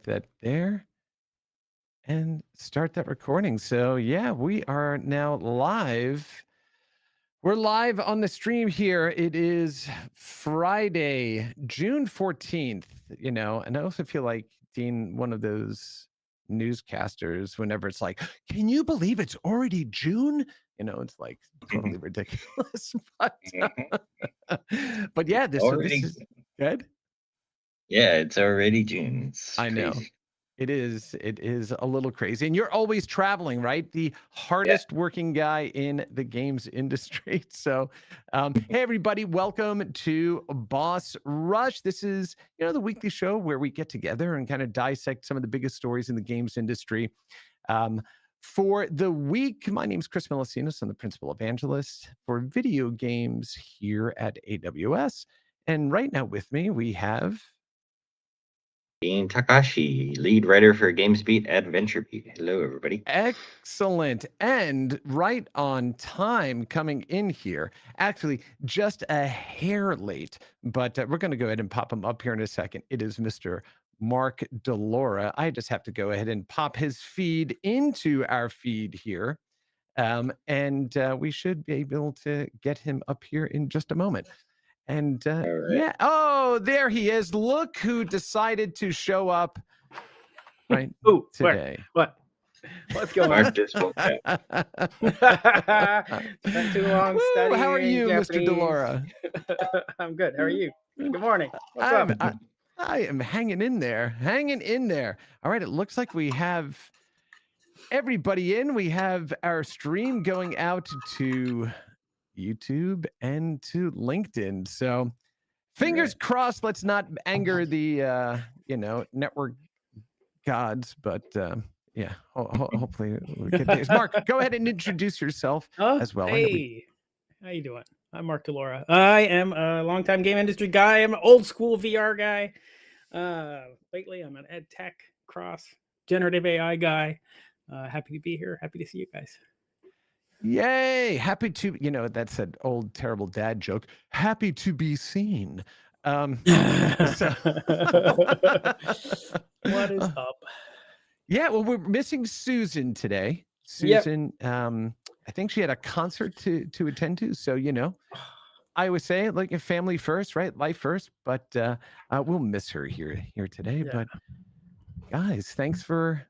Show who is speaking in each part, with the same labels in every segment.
Speaker 1: that there and start that recording. So, yeah, we are now live. We're live on the stream here. It is Friday, June 14th, and I also feel like Dean, one of those newscasters, whenever it's like, can you believe it's already June? It's like totally ridiculous. But yeah, this
Speaker 2: Already,
Speaker 1: is good.
Speaker 2: yeah, it's already June. It's
Speaker 1: I know.
Speaker 2: crazy.
Speaker 1: It is a little crazy. And you're always traveling, right? The
Speaker 2: Yeah.
Speaker 1: hardest working guy in the games industry. So, hey, everybody, welcome to Boss Rush. This is, the weekly show where we get together and kind of dissect some of the biggest stories in the games industry. For the week, my name is Chris Melissinos. I'm the principal evangelist for video games here at AWS. And right now with me, we have
Speaker 2: Dean Takahashi, lead writer for GamesBeat at VentureBeat. Hello, everybody.
Speaker 1: excellent and right on time coming in here. Actually, just a hair late, but we're going to go ahead and pop him up here in a second. It is Mr. Mark DeLoura. I just have to go ahead and pop his feed into our feed here. And we should be able to get him up here in just a moment. And
Speaker 2: All right.
Speaker 1: yeah, oh, there he is. Look who decided to show up right today.
Speaker 3: What? What's going
Speaker 2: Mark
Speaker 3: on?
Speaker 2: just woke up.
Speaker 3: Spent too long studying.
Speaker 1: How are you,
Speaker 3: Japanese.
Speaker 1: Mr. DeLoura?
Speaker 3: I'm good. How are you? Good morning. What's up?
Speaker 1: I am hanging in there. All right, it looks like we have everybody in. We have our stream going out to YouTube and to LinkedIn. So fingers crossed, let's not anger the network gods, but yeah, hopefully we get this. Mark, go ahead and introduce yourself as well.
Speaker 3: Hey, how you doing? I'm Mark DeLoura. I am a longtime game industry guy. I'm an old school VR guy. Lately, I'm an ed tech cross generative AI guy. Happy to be here. Happy to see you guys.
Speaker 1: Yay! Happy to, that's an old terrible dad joke. Happy to be seen.
Speaker 3: What is up?
Speaker 1: Yeah, well, we're missing Susan today. Susan, I think she had a concert to attend to. So, I always say like a family first, right? Life first. But we'll miss her here today. Yeah. But guys, thanks for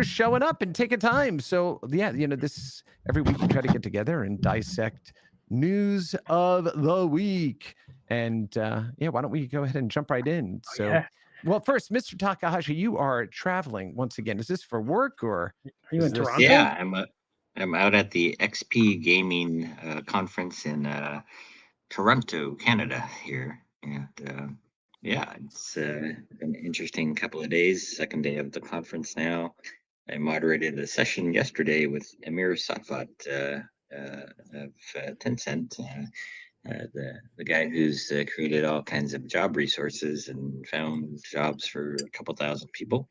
Speaker 1: showing up and taking time. So yeah, this every week we try to get together and dissect news of the week. And yeah, why don't we go ahead and jump right in? So well, first, Mr. Takahashi, you are traveling once again. Is this for work or
Speaker 3: are you in Toronto?
Speaker 2: Yeah, I'm out at the XP Gaming conference in Toronto, Canada here. And yeah, it's been an interesting couple of days. Second day of the conference now. I moderated a session yesterday with Amir Satvat of Tencent, the guy who's created all kinds of job resources and found jobs for a couple thousand people.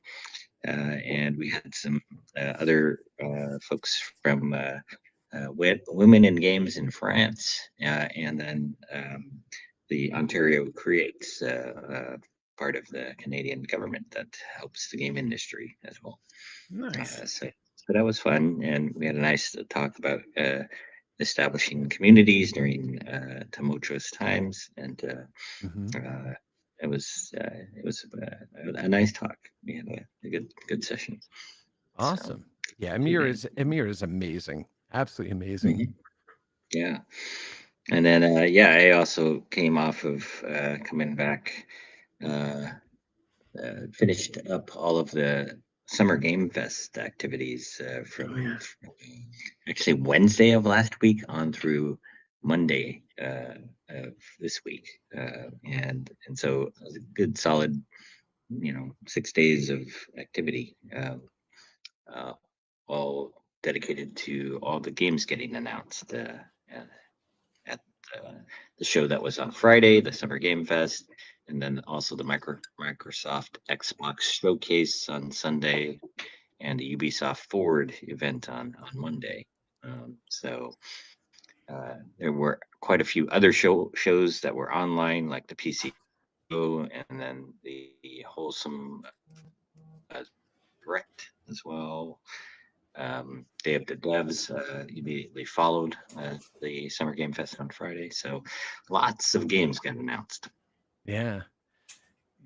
Speaker 2: And we had some other folks from Women in Games in France, and then the Ontario Creates, part of the Canadian government that helps the game industry as well.
Speaker 3: Nice.
Speaker 2: So that was fun, and we had a nice talk about establishing communities during tumultuous times, and it was a nice talk. We had a good session.
Speaker 1: Awesome. So, yeah, Amir is amazing. Absolutely amazing.
Speaker 2: Mm-hmm. Yeah. And then I also came off of coming back, finished up all of the Summer Game Fest activities from actually Wednesday of last week on through Monday of this week, and so it was a good solid 6 days of activity, all dedicated to all the games getting announced at the show that was on Friday, the Summer Game Fest, and then also the Microsoft Xbox Showcase on Sunday, and the Ubisoft Forward event on Monday. So there were quite a few other shows that were online, like the PC and then the Wholesome as well. Day of the Devs immediately followed the Summer Game Fest on Friday. So lots of games got announced.
Speaker 1: Yeah.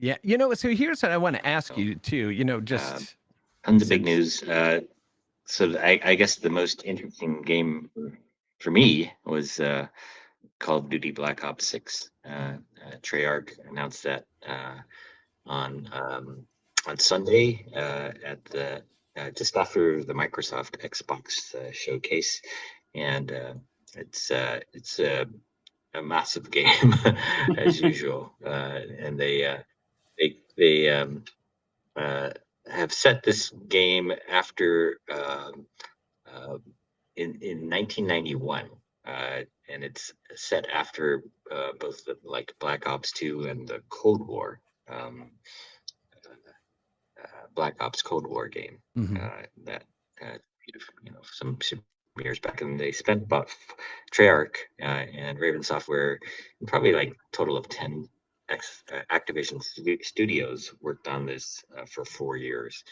Speaker 1: So here's what I want to ask you too, just
Speaker 2: tons of big news. So I guess the most interesting game for me was Call of Duty Black Ops 6. Treyarch announced that on Sunday at the just after the Microsoft Xbox showcase, and it's a massive game as usual, and they have set this game after in 1991, and it's set after both the Black Ops 2 and the Cold War. Black Ops Cold War game that some years back, and they spent about Treyarch and Raven Software probably like total of 10 Activision studios worked on this for 4 years,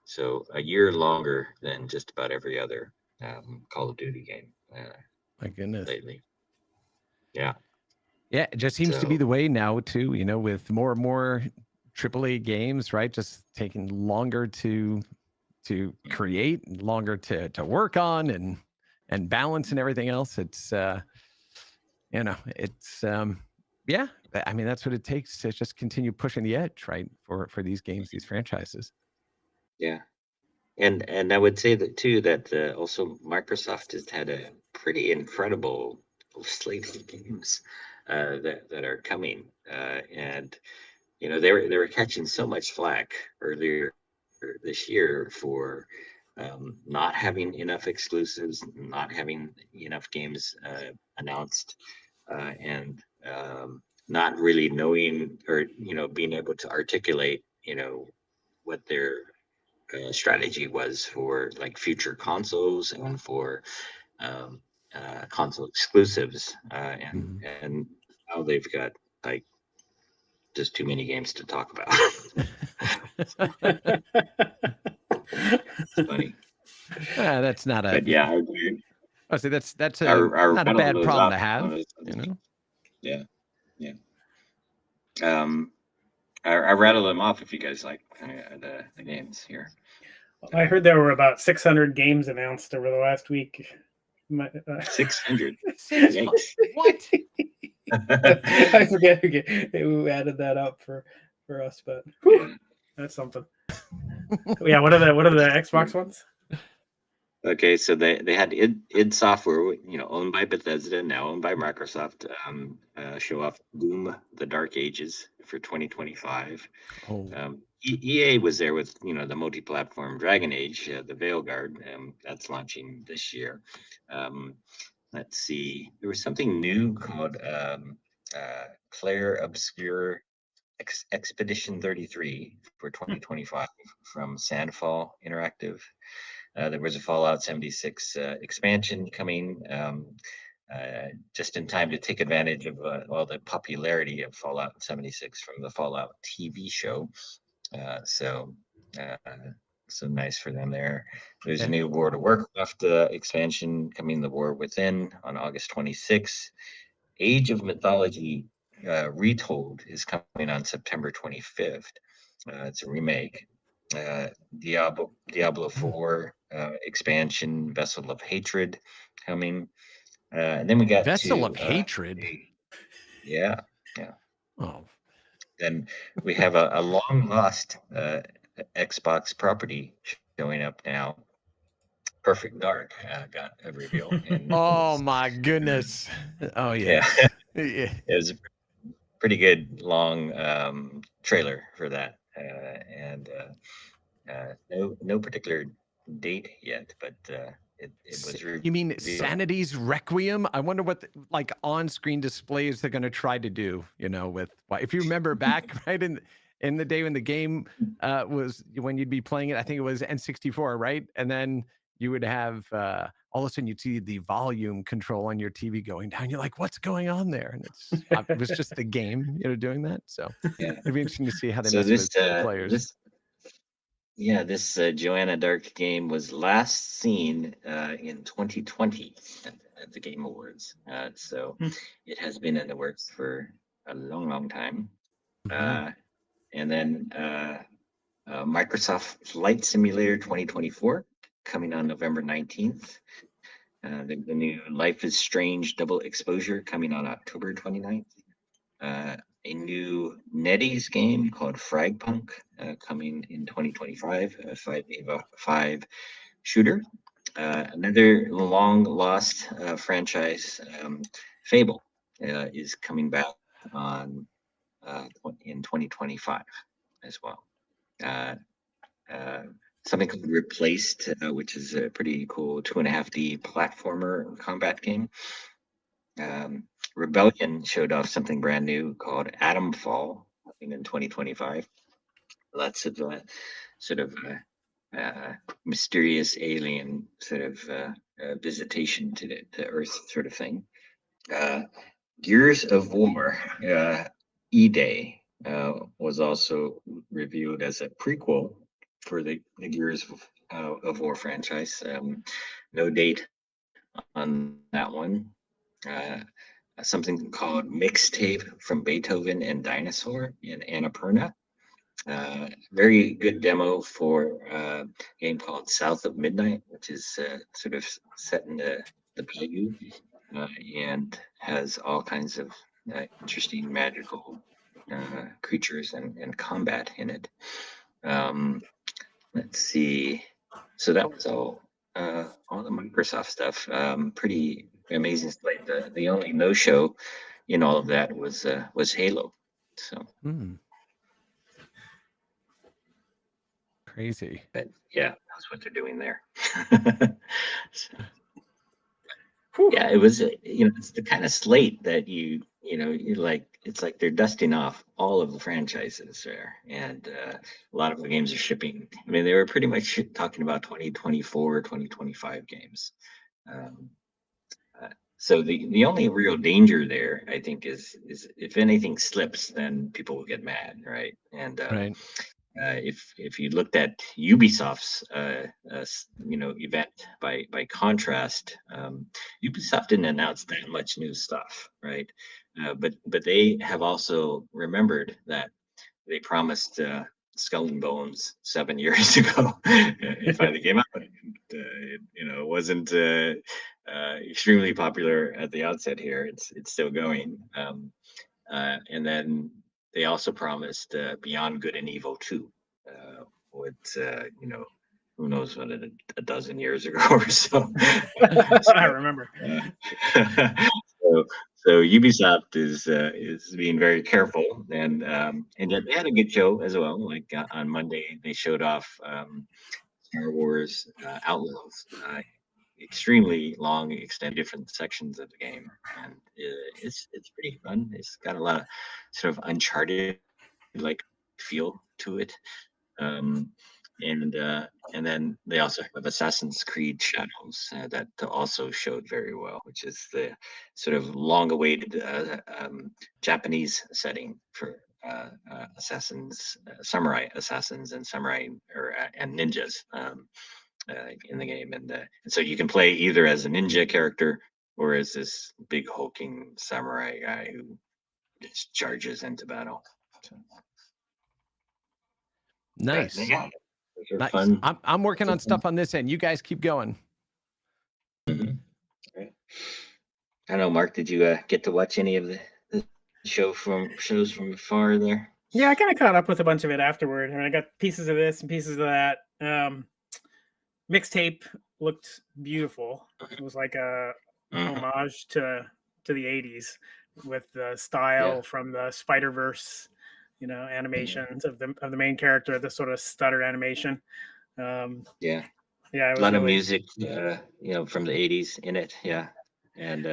Speaker 2: so a year longer than just about every other Call of Duty game.
Speaker 1: My goodness.
Speaker 2: Lately. Yeah,
Speaker 1: it just seems to be the way now too, with more and more AAA games, right? Just taking longer to create, longer to work on and balance and everything else. It's yeah. I mean, that's what it takes to just continue pushing the edge, right? For these games, these franchises.
Speaker 2: Yeah. And I would say that too, that also Microsoft has had a pretty incredible slate of games that are coming, and they were catching so much flack earlier this year for not having enough exclusives, not having enough games announced, and not really knowing or being able to articulate what their strategy was for future consoles and for console exclusives, and now they've got just too many games to talk about. It's funny.
Speaker 1: That's not a.
Speaker 2: But yeah, I agree.
Speaker 1: I say that's not a bad problem to have.
Speaker 2: Yeah. I rattle them off if you guys like the games here.
Speaker 3: I heard there were about 600 games announced over the last week.
Speaker 2: 600.
Speaker 1: What?
Speaker 3: I forget who added that up for us, but that's something. Yeah, what are the Xbox ones?
Speaker 2: Okay, so they had id Software, owned by Bethesda, now owned by Microsoft, show off Doom: The Dark Ages for 2025. EA was there with the multi-platform Dragon Age, the Veilguard, that's launching this year. Let's see, there was something new called Claire Obscure Expedition 33 for 2025 from Sandfall Interactive. There was a Fallout 76 expansion coming just in time to take advantage of all the popularity of Fallout 76 from the Fallout TV show. So nice for them there. There's a new World of Warcraft expansion coming, The War Within, on August 26th. Age of Mythology Retold is coming on September 25th. It's a remake. Diablo 4 expansion, Vessel of Hatred, coming. And then we got
Speaker 1: Vessel of Hatred.
Speaker 2: Yeah.
Speaker 1: Oh.
Speaker 2: Then we have a long lost Xbox property showing up now. Perfect Dark got a reveal.
Speaker 1: Oh my goodness! Oh yeah.
Speaker 2: It was a pretty good long trailer for that, and no particular date yet, but it was.
Speaker 1: You mean Sanity's Requiem? I wonder what on-screen displays they're going to try to do. With if you remember back right in the day when the game was, when you'd be playing it, I think it was N64, right? And then you would have all of a sudden you'd see the volume control on your TV going down. You're like, what's going on there? And it was just the game, doing that. So it'd be interesting to see how they mess with players.
Speaker 2: Yeah, this Joanna Dark game was last seen in 2020 at the Game Awards. So
Speaker 3: Hmm.
Speaker 2: it has been in the works for a long, long time.
Speaker 1: Mhm.
Speaker 2: And then Microsoft Flight Simulator 2024 coming on November 19th. The new Life is Strange Double Exposure coming on October 29th. A new NetEase game called Fragpunk coming in 2025, a 5v5 shooter. Another long lost franchise, Fable, is coming back on in 2025 as well. Something called Replaced, which is a pretty cool 2.5D platformer combat game. Rebellion showed off something brand new called Atom Fall in 2025. Lots of sort of mysterious alien sort of visitation to Earth sort of thing. Gears of War E-Day was also reviewed as a prequel for the Gears of War franchise. No date on that one. Something called Mixtape from Beethoven and Dinosaur in Annapurna. Very good demo for a game called South of Midnight, which is sort of set in the bayou and has all kinds of interesting magical creatures and combat in it. Let's see. So that was all the Microsoft stuff. Pretty amazing slate. The only no show in all of that was Halo. So,
Speaker 1: Crazy.
Speaker 2: but yeah, that's what they're doing there. So, yeah, it was it's the kind of slate that you like. It's like they're dusting off all of the franchises there, and a lot of the games are shipping. I mean, they were pretty much talking about 2024, 2025 games. Um, so the only real danger there, I think, is if anything slips, then people will get mad, right? And
Speaker 1: Right.
Speaker 2: if you looked at Ubisoft's event by contrast, Ubisoft didn't announce that much new stuff, right? But they have also remembered that they promised Skull and Bones 7 years ago. It finally came out. It wasn't extremely popular at the outset here. It's still going. And then they also promised Beyond Good and Evil 2, with who knows what a dozen years ago or so.
Speaker 3: I remember.
Speaker 2: So, so Ubisoft is being very careful, and yet they had a good show as well. Like on Monday, they showed off Star Wars Outlaws. Extremely long, extended different sections of the game, and it's pretty fun. It's got a lot of sort of Uncharted like feel to it. Um, and then they also have Assassin's Creed Shadows that also showed very well, which is the sort of long-awaited Japanese setting for samurai assassins and samurai and ninjas in the game, and so you can play either as a ninja character or as this big hulking samurai guy who just charges into battle. So,
Speaker 1: Nice.
Speaker 2: yeah, those are
Speaker 1: Nice.
Speaker 2: fun.
Speaker 1: I'm working on stuff on this end. You guys keep going.
Speaker 2: Right. I don't know, Mark. Did you get to watch any of the shows from afar there?
Speaker 3: Yeah, I kind of caught up with a bunch of it afterward. I mean, I got pieces of this and pieces of that. Mixtape looked beautiful. It was like a homage to the 80s with the style from the Spider-Verse, animations of the main character, the sort of stutter animation.
Speaker 2: Yeah,
Speaker 3: it was
Speaker 2: a lot of music, from the 80s in it. Yeah, and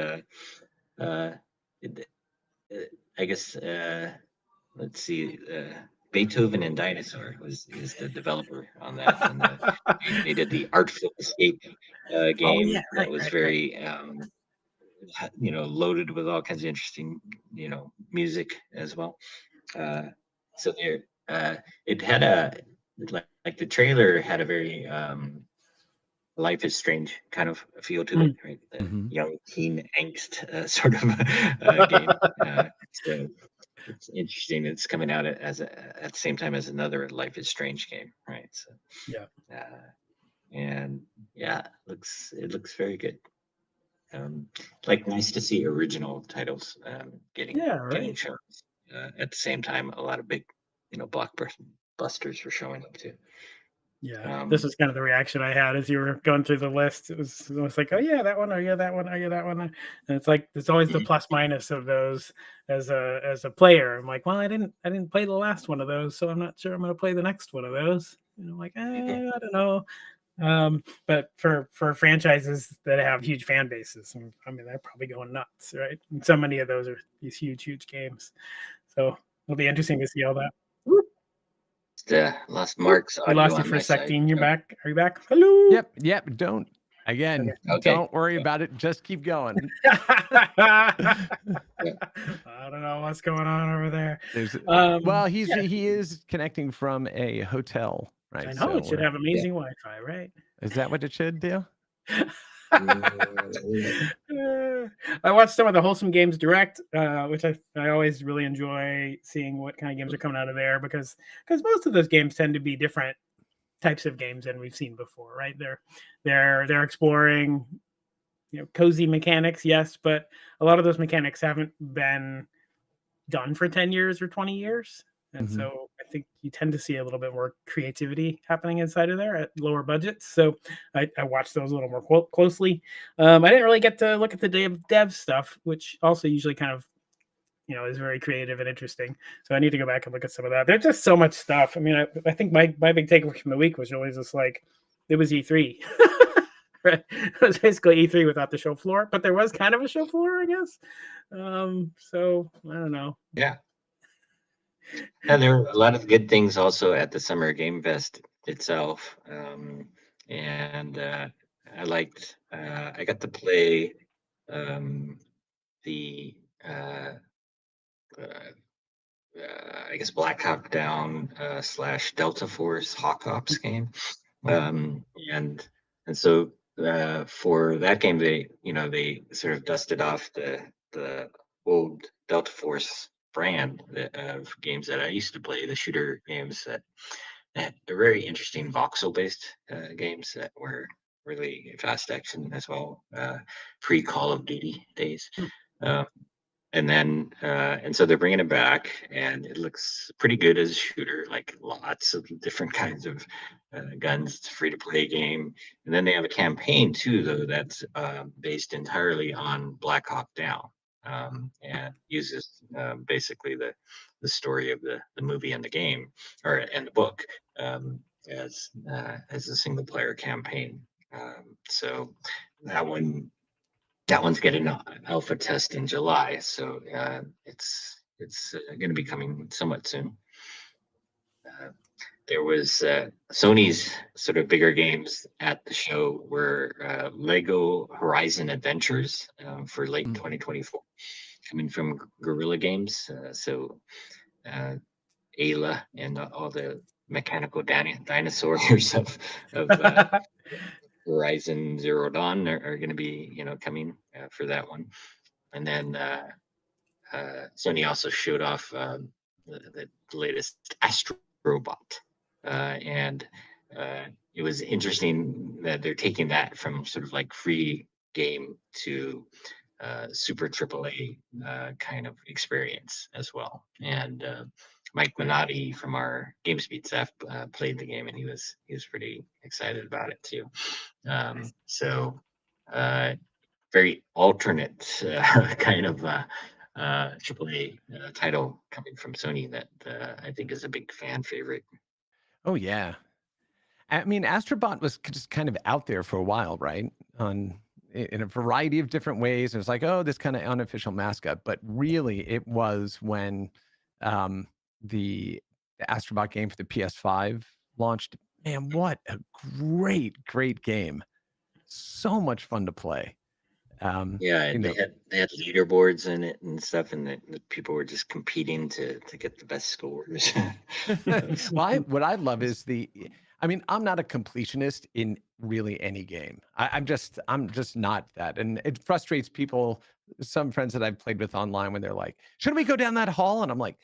Speaker 2: I guess let's see, Beethoven and Dinosaur is the developer on that, and they did the Artful Escape game that was very loaded with all kinds of interesting music as well. So there, it had like the trailer had a very Life is Strange kind of feel to it, right? The young teen angst sort of game. So it's interesting. It's coming out at the same time as another Life is Strange game, right? So
Speaker 3: Yeah.
Speaker 2: And yeah, it looks very good. Like nice to see original titles getting shown. At the same time, a lot of big, blockbusters were showing up too.
Speaker 3: Yeah, this is kind of the reaction I had as you were going through the list. It was almost like, oh yeah, that one, oh yeah, that one, oh yeah, that one. And it's like there's always the plus minus of those as a player. I'm like, well, I didn't play the last one of those, so I'm not sure I'm going to play the next one of those. And I'm like, I don't know. But for franchises that have huge fan bases, I mean, they're probably going nuts, right? And so many of those are these huge games. So it'll be interesting to see all that.
Speaker 2: Lost Mark's
Speaker 3: We
Speaker 2: audio
Speaker 3: lost you
Speaker 2: on
Speaker 3: for
Speaker 2: my
Speaker 3: a sec,
Speaker 2: side.
Speaker 3: Dean. You're back. Are you back? Hello.
Speaker 1: Yep. Don't don't worry about it. Just keep going.
Speaker 3: I don't know what's going on over there.
Speaker 1: Well, he is connecting from a hotel, right?
Speaker 3: I know it should have amazing Wi-Fi, right?
Speaker 1: Is that what it should do?
Speaker 3: I watched some of the Wholesome Games Direct, which I always really enjoy seeing what kind of games are coming out of there because most of those games tend to be different types of games than we've seen before, right? They're exploring, cozy mechanics, yes, but a lot of those mechanics haven't been done for 10 years or 20 years. And so I think you tend to see a little bit more creativity happening inside of there at lower budgets. So I watched those a little more closely. I didn't really get to look at the dev stuff, which also usually kind of, is very creative and interesting. So I need to go back and look at some of that. There's just so much stuff. I mean, I think my big takeaway from the week was really just like, it was E3. Right? It was basically E3 without the show floor, but there was kind of a show floor, I guess. So I don't know.
Speaker 2: Yeah. And there were a lot of good things also at the Summer Game Fest itself. And I liked, I got to play the, I guess, Black Hawk Down / Delta Force Hawk Ops game. And so for that game, they sort of dusted off the old Delta Force brand of games that I used to play, the shooter games that are very interesting voxel-based games that were really fast action as well, pre-Call of Duty days. And so they're bringing it back, and it looks pretty good as a shooter, like lots of different kinds of guns. It's a free-to-play game. And then they have a campaign, too, though, that's based entirely on Black Hawk Down, and uses basically the story of the movie and the game, and the book, as a single-player campaign. So that one's getting an alpha test in July, so it's going to be coming somewhat soon. There was Sony's sort of bigger games at the show were Lego Horizon Adventures for late 2024, coming from Guerrilla Games. So Ayla and all the mechanical dinosaurs of Horizon Zero Dawn are going to be, coming for that one. And then Sony also showed off the latest Astrobot. And it was interesting that they're taking that from sort of like free game to super AAA kind of experience as well. And Mike Minotti from our GameSpeed staff played the game, and he was pretty excited about it too. So very alternate kind of AAA title coming from Sony that I think is a big fan favorite.
Speaker 1: Oh yeah, I mean, Astrobot was just kind of out there for a while, right? In a variety of different ways. It was like, oh, this kind of unofficial mascot, but really, it was when the Astrobot game for the PS5 launched. Man, what a great game! So much fun to play.
Speaker 2: Yeah,
Speaker 1: You
Speaker 2: and
Speaker 1: know,
Speaker 2: they had leaderboards in it and stuff, and the people were just competing to get the best scores.
Speaker 1: what I love is I mean, I'm not a completionist in really any game. I'm just not that, and it frustrates people. Some friends that I've played with online when they're like, "Should we go down that hall?" And I'm like,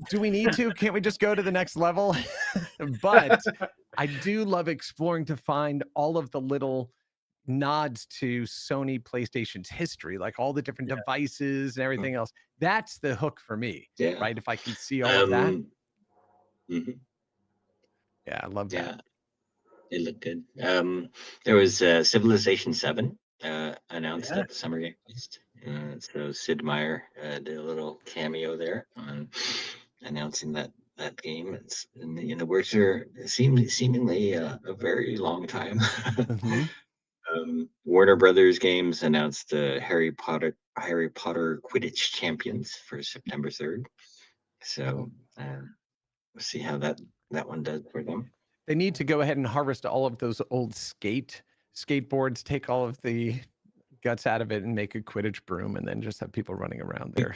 Speaker 1: "Do we need to? Can't we just go to the next level?" But I do love exploring to find all of the little nods to Sony PlayStation's history, like all the different devices and everything else. That's the hook for me,
Speaker 2: Yeah.
Speaker 1: right? If I can see all of that.
Speaker 2: Mhm.
Speaker 1: Yeah, I love that.
Speaker 2: Yeah, it looked good. There was Civilization 7 announced
Speaker 3: Yeah.
Speaker 2: at the Summer Game Fest. So Sid Meier did a little cameo there on announcing that game. It's in the works for seemingly a very long time.
Speaker 1: Mhm.
Speaker 2: Warner Brothers Games announced the Harry Potter Quidditch Champions for September 3rd. So we'll see how that one does for them.
Speaker 1: They need to go ahead and harvest all of those old skateboards, take all of the guts out of it and make a Quidditch broom and then just have people running around there.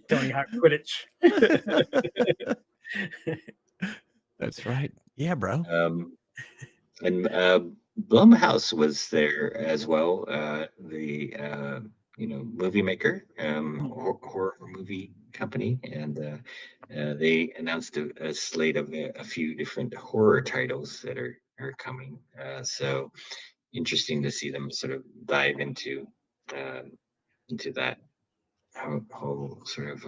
Speaker 3: Tony Hawk Quidditch.
Speaker 1: That's right. Yeah, bro.
Speaker 2: And Blumhouse was there as well. The movie maker, horror movie company, and they announced a slate of a few different horror titles that are coming. So interesting to see them sort of dive into that whole sort of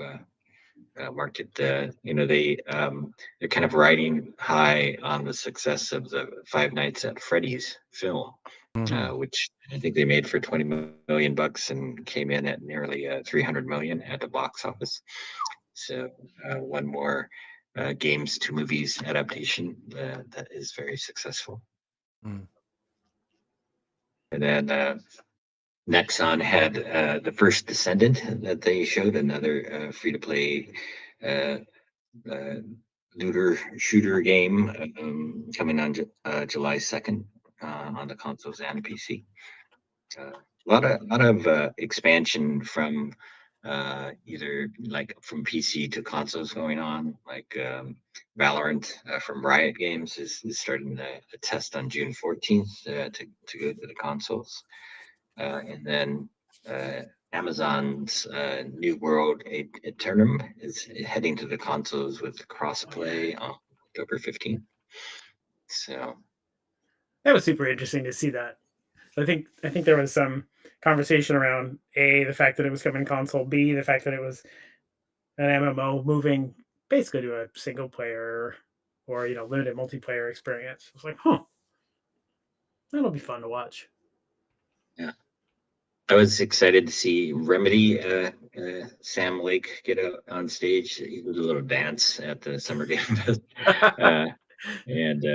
Speaker 2: market. They're kind of riding high on the success of the Five Nights at Freddy's film,
Speaker 1: Mhm.
Speaker 2: which I think they made for $20 million and came in at nearly 300 million at the box office. So one more games to movies adaptation that is very successful.
Speaker 1: Mm.
Speaker 2: And then Nexon had the first Descendant that they showed, another free-to-play looter shooter game coming on July 2nd on the consoles and PC. A lot of expansion from either like from PC to consoles going on, like Valorant from Riot Games is starting a test on June 14th to go to the consoles. And then Amazon's New World Eternum is heading to the consoles with crossplay on October 15th. So
Speaker 3: That was super interesting to see that. I think there was some conversation around the fact that it was coming console, B, the fact that it was an MMO moving basically to a single player or limited multiplayer experience. It's like, that'll be fun to watch.
Speaker 2: yeah, I was excited to see Remedy Sam Lake get out on stage. He did a little dance at the Summer Game Fest and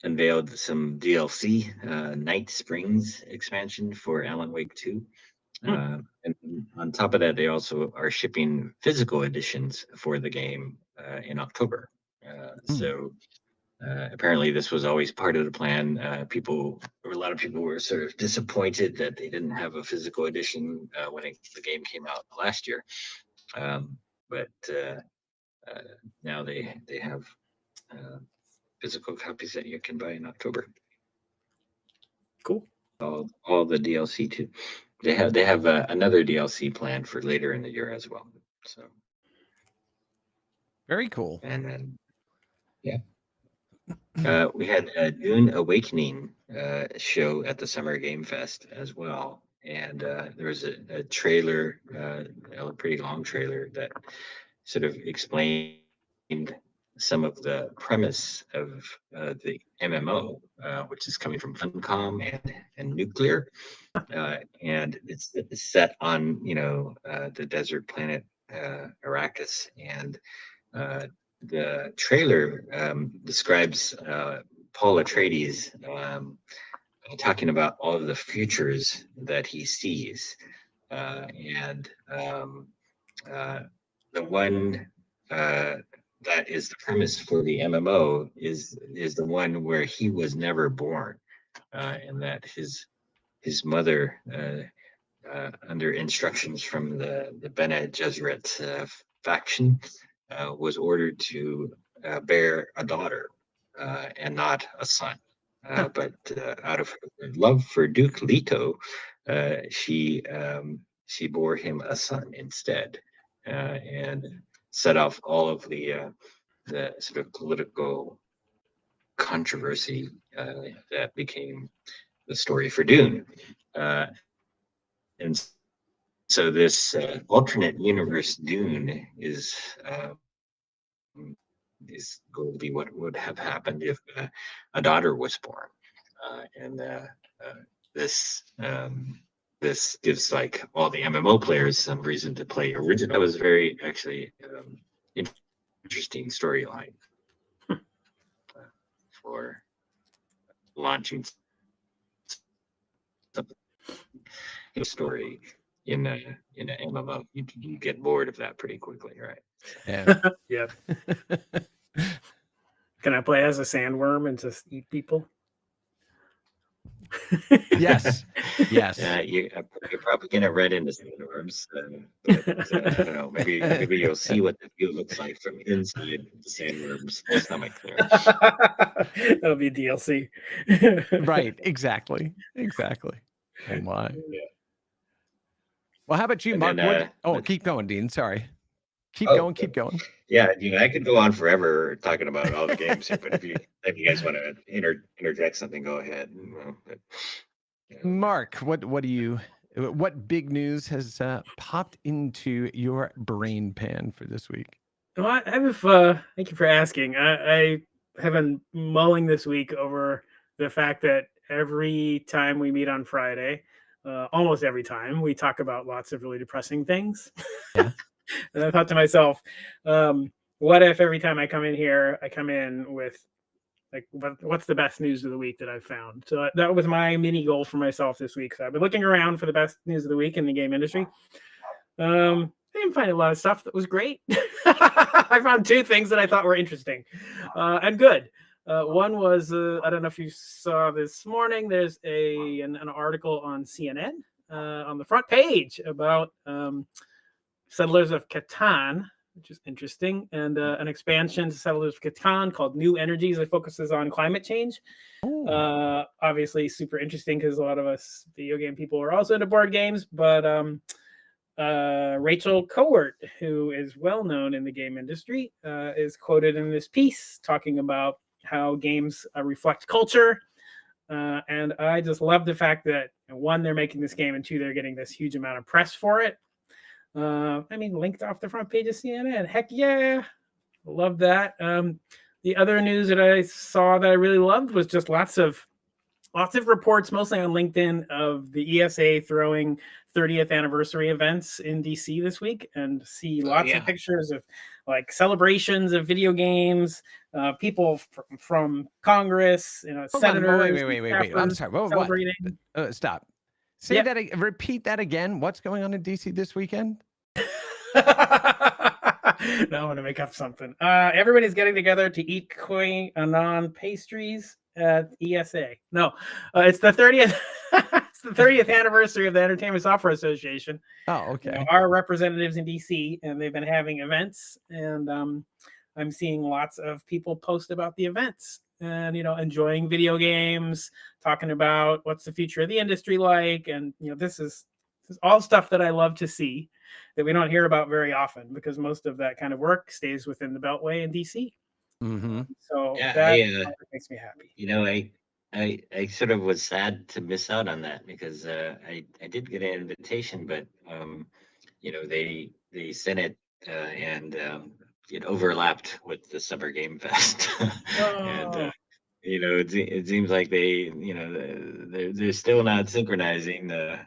Speaker 2: unveiled some DLC, Night Springs expansion for Alan Wake 2. And on top of that, they also are shipping physical editions for the game in October. So apparently, this was always part of the plan. A lot of people were sort of disappointed that they didn't have a physical edition when the game came out last year. But now they have physical copies that you can buy in October.
Speaker 3: Cool.
Speaker 2: All the DLC too. They have another DLC planned for later in the year as well. So
Speaker 1: Very cool.
Speaker 2: and then we had a Dune Awakening show at the Summer Game Fest as well, and there was a trailer, a pretty long trailer that sort of explained some of the premise of the MMO, which is coming from Funcom and Nuclear. And it's set on the desert planet Arrakis, and the trailer describes Paul Atreides talking about all of the futures that he sees, and the one that is the premise for the MMO is the one where he was never born. and that his mother, under instructions from the Bene Gesserit faction, was ordered to bear a daughter and not a son. But out of her love for Duke Leto, she bore him a son instead, and set off all of the sort of political controversy that became the story for Dune. And so this alternate universe Dune is going to be what would have happened if a daughter was born, and this this gives like all the MMO players some reason to play original. That was very actually interesting storyline for launching a story in a MMO. You get bored of that pretty quickly, right?
Speaker 1: Yeah.
Speaker 3: Yeah. Can I play as a sandworm and just eat people?
Speaker 1: Yes. Yes.
Speaker 2: You're probably gonna run into sandworms, but I don't know. Maybe you'll see what the view looks like from inside the sandworm's stomach there.
Speaker 3: That'll be DLC.
Speaker 1: Right. Exactly. Oh my.
Speaker 2: Yeah.
Speaker 1: Well, how about you,
Speaker 2: And
Speaker 1: Mark?
Speaker 2: then,
Speaker 1: Keep going, Dean. Sorry. Keep
Speaker 2: Oh,
Speaker 1: going.
Speaker 2: Yeah, I could go on forever talking about all the games here, but if you guys want to interject something, go ahead.
Speaker 1: Mark, what big news has popped into your brain pan for this week?
Speaker 3: Well, I have. Thank you for asking. I have been mulling this week over the fact that every time we meet on Friday, almost every time, we talk about lots of really depressing things.
Speaker 1: Yeah.
Speaker 3: And I thought to myself, what if every time I come in here, I come in with like, what's the best news of the week that I've found? So that was my mini goal for myself this week. So I've been looking around for the best news of the week in the game industry. I didn't find a lot of stuff that was great. I found two things that I thought were interesting and good. One was, I don't know if you saw this morning, there's an article on CNN on the front page about Settlers of Catan, which is interesting, and an expansion to Settlers of Catan called New Energies that focuses on climate change. Obviously super interesting because a lot of us video game people are also into board games, but Rachel Cowart, who is well known in the game industry, is quoted in this piece talking about how games reflect culture. And I just love the fact that, one, they're making this game, and two, they're getting this huge amount of press for it. Linked off the front page of CNN. Heck yeah. Love that. The other news that I saw that I really loved was just lots of reports, mostly on LinkedIn, of the ESA throwing 30th anniversary events in DC this week, and see lots of pictures of like celebrations of video games, people from Congress, senators.
Speaker 1: Wait. I'm sorry.
Speaker 3: Celebrating.
Speaker 1: Stop. Say that. Repeat that again. What's going on in DC this weekend?
Speaker 3: No, I want to make up something. Everybody's getting together to eat Koi Anon pastries at ESA. No, it's the 30th. It's the 30th anniversary of the Entertainment Software Association.
Speaker 1: Oh, okay.
Speaker 3: Our representatives in DC, and they've been having events, and I'm seeing lots of people post about the events and enjoying video games, talking about what's the future of the industry like, and this is all stuff that I love to see that we don't hear about very often, because most of that kind of work stays within the Beltway in DC.
Speaker 1: Mm-hmm.
Speaker 3: So that makes me happy.
Speaker 2: I sort of was sad to miss out on that, because I did get an invitation, but they sent it and it overlapped with the Summer Game Fest. And it seems like they're still not synchronizing the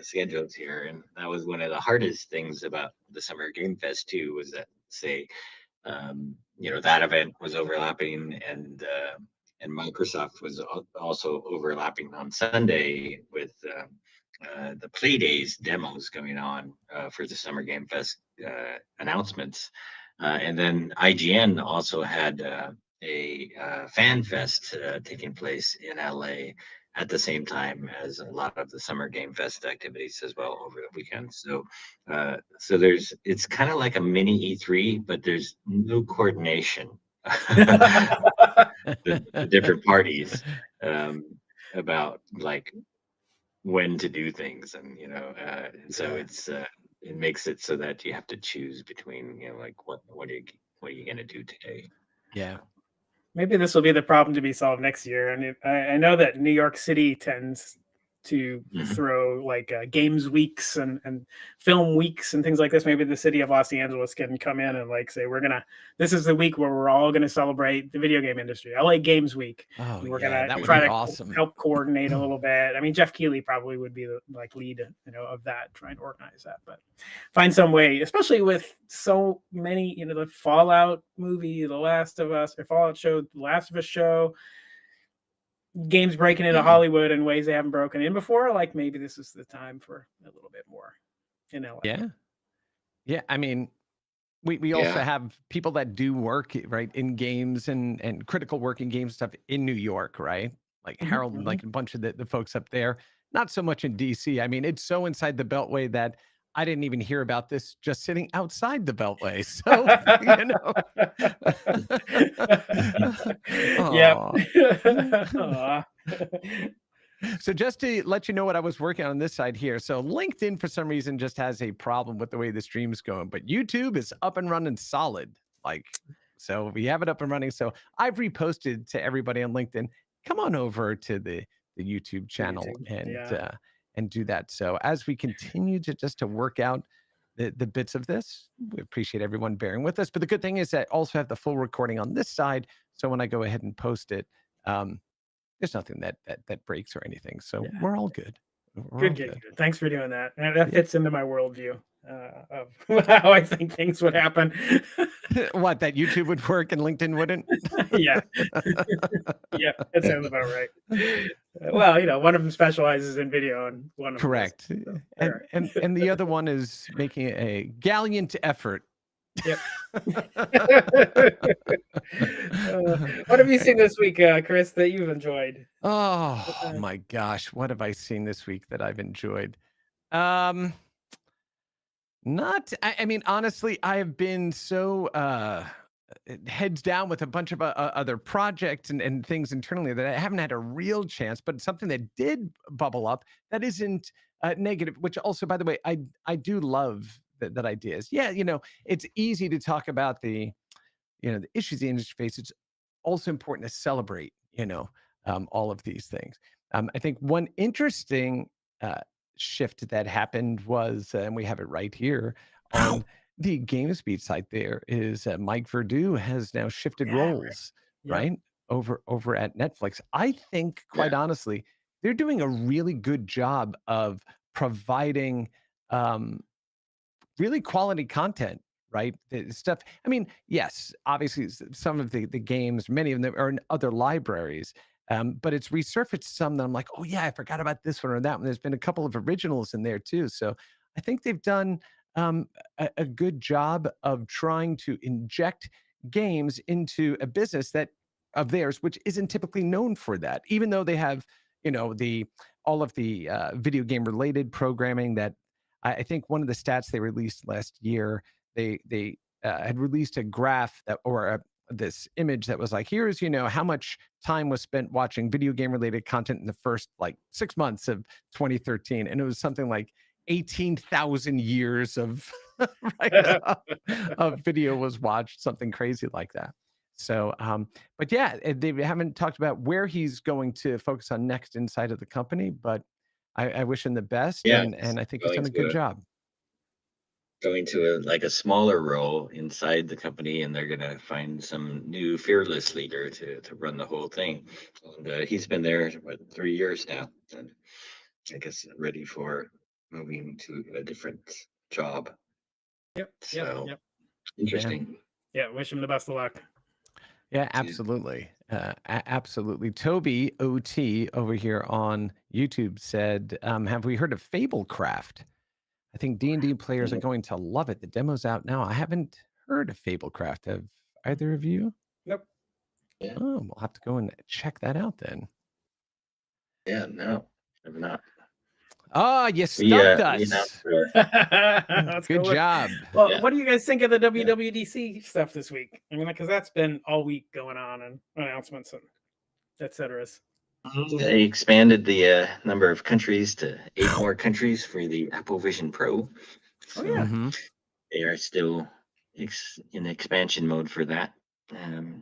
Speaker 2: schedules here, and that was one of the hardest things about the Summer Game Fest too, was that that event was overlapping, and Microsoft was also overlapping on Sunday with the Play Days demos going on for the Summer Game Fest announcements, and then IGN also had a fan fest taking place in LA at the same time as a lot of the Summer Game Fest activities as well over the weekend. So, it's kind of like a mini E3, but there's no coordination. the different parties about like when to do things, and so it makes it so that you have to choose between like what are you gonna do today.
Speaker 1: Yeah.
Speaker 3: Maybe this will be the problem to be solved next year. And I know that New York City tends to throw like games weeks and film weeks and things like this. Maybe the city of Los Angeles can come in and like say, this is the week where we're all going to celebrate the video game industry. LA Games Week.
Speaker 1: Oh,
Speaker 3: we're
Speaker 1: yeah,
Speaker 3: going
Speaker 1: to
Speaker 3: try to
Speaker 1: awesome.
Speaker 3: help coordinate a little bit. I mean, Jeff Keighley probably would be the lead, of that, trying to organize that, but find some way, especially with so many, the Fallout movie, The Last of Us, or Fallout show, The Last of Us show, games breaking into Hollywood in ways they haven't broken in before. Like maybe this is the time for a little bit more in LA.
Speaker 1: Yeah. I mean, we also have people that do work right in games and critical work in game stuff in New York, right? Like Harold, like a bunch of the folks up there. Not so much in DC. I mean, it's so inside the Beltway that I didn't even hear about this just sitting outside the Beltway. So, So just to let you know what I was working on this side here. So LinkedIn, for some reason, just has a problem with the way the stream's going, but YouTube is up and running solid. So we have it up and running. So I've reposted to everybody on LinkedIn. Come on over to the YouTube channel and do that. So as we continue to work out the bits of this, we appreciate everyone bearing with us. But the good thing is that I also have the full recording on this side. So when I go ahead and post it, there's nothing that breaks or anything. So we're all good.
Speaker 3: Good. Thanks for doing that. And that fits into my worldview of how I think things would happen.
Speaker 1: What, that YouTube would work and LinkedIn wouldn't?
Speaker 3: Yeah, that sounds about right. Well, one of them specializes in video and one of them
Speaker 1: correct. And the other one is making a gallant effort.
Speaker 3: Yep. What have you seen this week, Chris, that you've enjoyed?
Speaker 1: Oh my gosh, what have I seen this week that I've enjoyed? I mean, honestly, I have been so heads down with a bunch of other projects and things internally that I haven't had a real chance. But something that did bubble up that isn't negative, which also, by the way, I do love that idea is, it's easy to talk about the issues the industry faces. It's also important to celebrate, all of these things. I think one interesting shift that happened was, and we have it right here on the GameSpeed site, there is Mike Verdu has now shifted roles, right? Over at Netflix. I think, quite honestly, they're doing a really good job of providing really quality content, right? The stuff. I mean, yes, obviously some of the games, many of them are in other libraries, but it's resurfaced some that I'm like, oh yeah, I forgot about this one or that one. There's been a couple of originals in there too. So I think they've done a good job of trying to inject games into a business of theirs, which isn't typically known for that, even though they have, all of the video game related programming that I think one of the stats they released last year, they had released a graph this image that was like, here's, how much time was spent watching video game related content in the first 6 months of 2013. And it was something like 18,000 years of, of video was watched, something crazy like that. So, but yeah, they haven't talked about where he's going to focus on next inside of the company, but I wish him the best, and I think he's done a good job.
Speaker 2: Going to a smaller role inside the company, and they're gonna find some new fearless leader to run the whole thing. And he's been there 3 years now, and I guess ready for moving to a different job.
Speaker 3: Yep.
Speaker 2: Interesting.
Speaker 3: Yeah, wish him the best of luck.
Speaker 1: Yeah, absolutely. Absolutely. Toby OT over here on YouTube said, have we heard of Fablecraft? I think D&D players are going to love it. The demo's out now. I haven't heard of Fablecraft. Have either of you?
Speaker 3: Nope.
Speaker 2: Yeah.
Speaker 1: Oh, we'll have to go and check that out then.
Speaker 2: Yeah, no, I'm not.
Speaker 1: Ah, you
Speaker 2: We
Speaker 1: stumped
Speaker 2: we announced
Speaker 1: us.
Speaker 3: Let's
Speaker 1: Good
Speaker 3: go with.
Speaker 1: job.
Speaker 3: Well,
Speaker 2: yeah.
Speaker 3: what do you guys think of the WWDC stuff this week? I mean, because that's been all week going on and announcements and et cetera.
Speaker 2: They expanded the number of countries to 8 more countries for the Apple Vision Pro.
Speaker 3: Oh
Speaker 2: So
Speaker 3: yeah.
Speaker 1: Mhm.
Speaker 2: they are still in expansion mode for that. And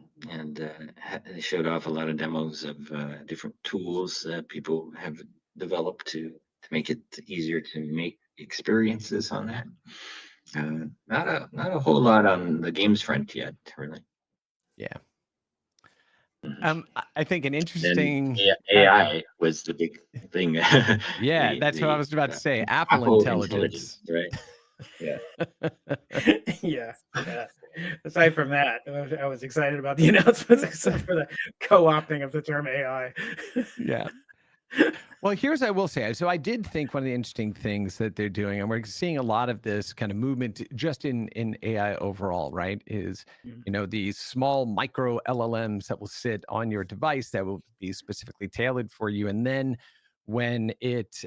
Speaker 2: they showed off a lot of demos of different tools that people have developed to make it easier to make experiences on that. Not a whole lot on the games front yet, really.
Speaker 1: Yeah.
Speaker 2: Mhm.
Speaker 1: I think an
Speaker 2: Then
Speaker 1: interesting
Speaker 2: AI was the big thing.
Speaker 1: yeah, that's what I
Speaker 2: The
Speaker 1: was about to say. Apple
Speaker 2: Apple
Speaker 1: intelligence.
Speaker 2: intelligence, right? Yeah.
Speaker 3: Yeah. Aside from that, I was excited about the announcements, except for the co-opting of the term AI.
Speaker 1: Yeah. Well, here's what I will say. So I did think one of the interesting things that they're doing, and we're seeing a lot of this kind of movement just in AI overall, right? Is these small micro LLMs that will sit on your device that will be specifically tailored for you, and then when it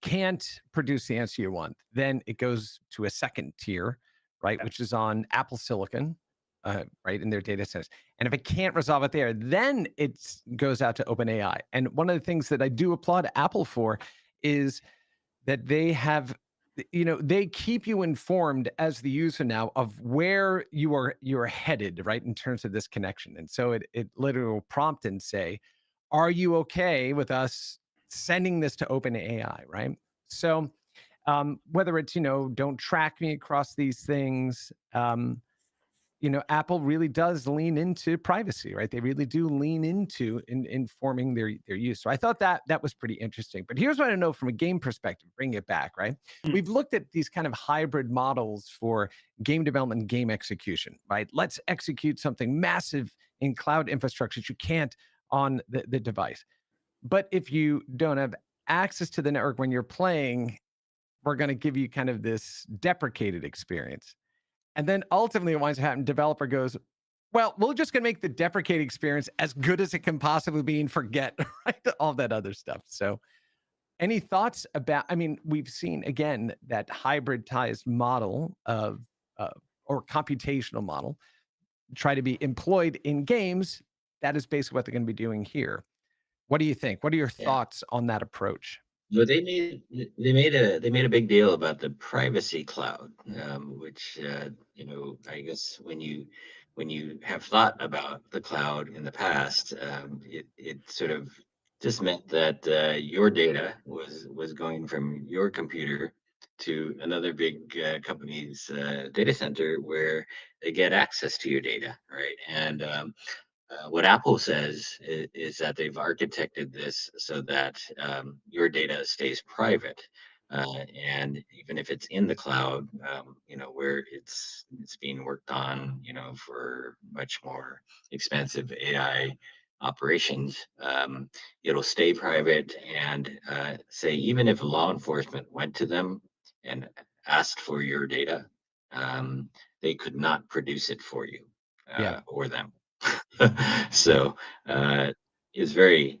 Speaker 1: can't produce the answer you want, then it goes to a second tier, right, which is on Apple Silicon, right, in their data centers. And if it can't resolve it there, then it goes out to OpenAI. And one of the things that I do applaud Apple for is that they have, they keep you informed as the user now of where you're headed, right, in terms of this connection. And so it literally will prompt and say, are you okay with us sending this to OpenAI, right? So whether it's, don't track me across these things, Apple really does lean into privacy, right? They really do lean into informing their use. So I thought that was pretty interesting. But here's what I know from a game perspective, bring it back, right? We've looked at these kind of hybrid models for game development and game execution, right? Let's execute something massive in cloud infrastructure that you can't on the device. But if you don't have access to the network when you're playing, we're going to give you kind of this deprecated experience. And then ultimately, it winds up happening. Developer goes, well, we're just going to make the deprecated experience as good as it can possibly be and forget right? All that other stuff. So any thoughts about, I mean, we've seen, again, that hybridized model of, or computational model try to be employed in games. That is basically what they're going to be doing here. What do you think? What are your
Speaker 2: Yeah.
Speaker 1: thoughts on that approach?
Speaker 2: Well, they made a big deal about the privacy cloud, which I guess when you have thought about the cloud in the past, it sort of just meant that your data was going from your computer to another big company's data center where they get access to your data, right? And what Apple says is that they've architected this so that your data stays private, and even if it's in the cloud, where it's being worked on, for much more expensive AI operations, it'll stay private. And say even if law enforcement went to them and asked for your data, they could not produce it for you
Speaker 1: Yeah.
Speaker 2: or them. So it's very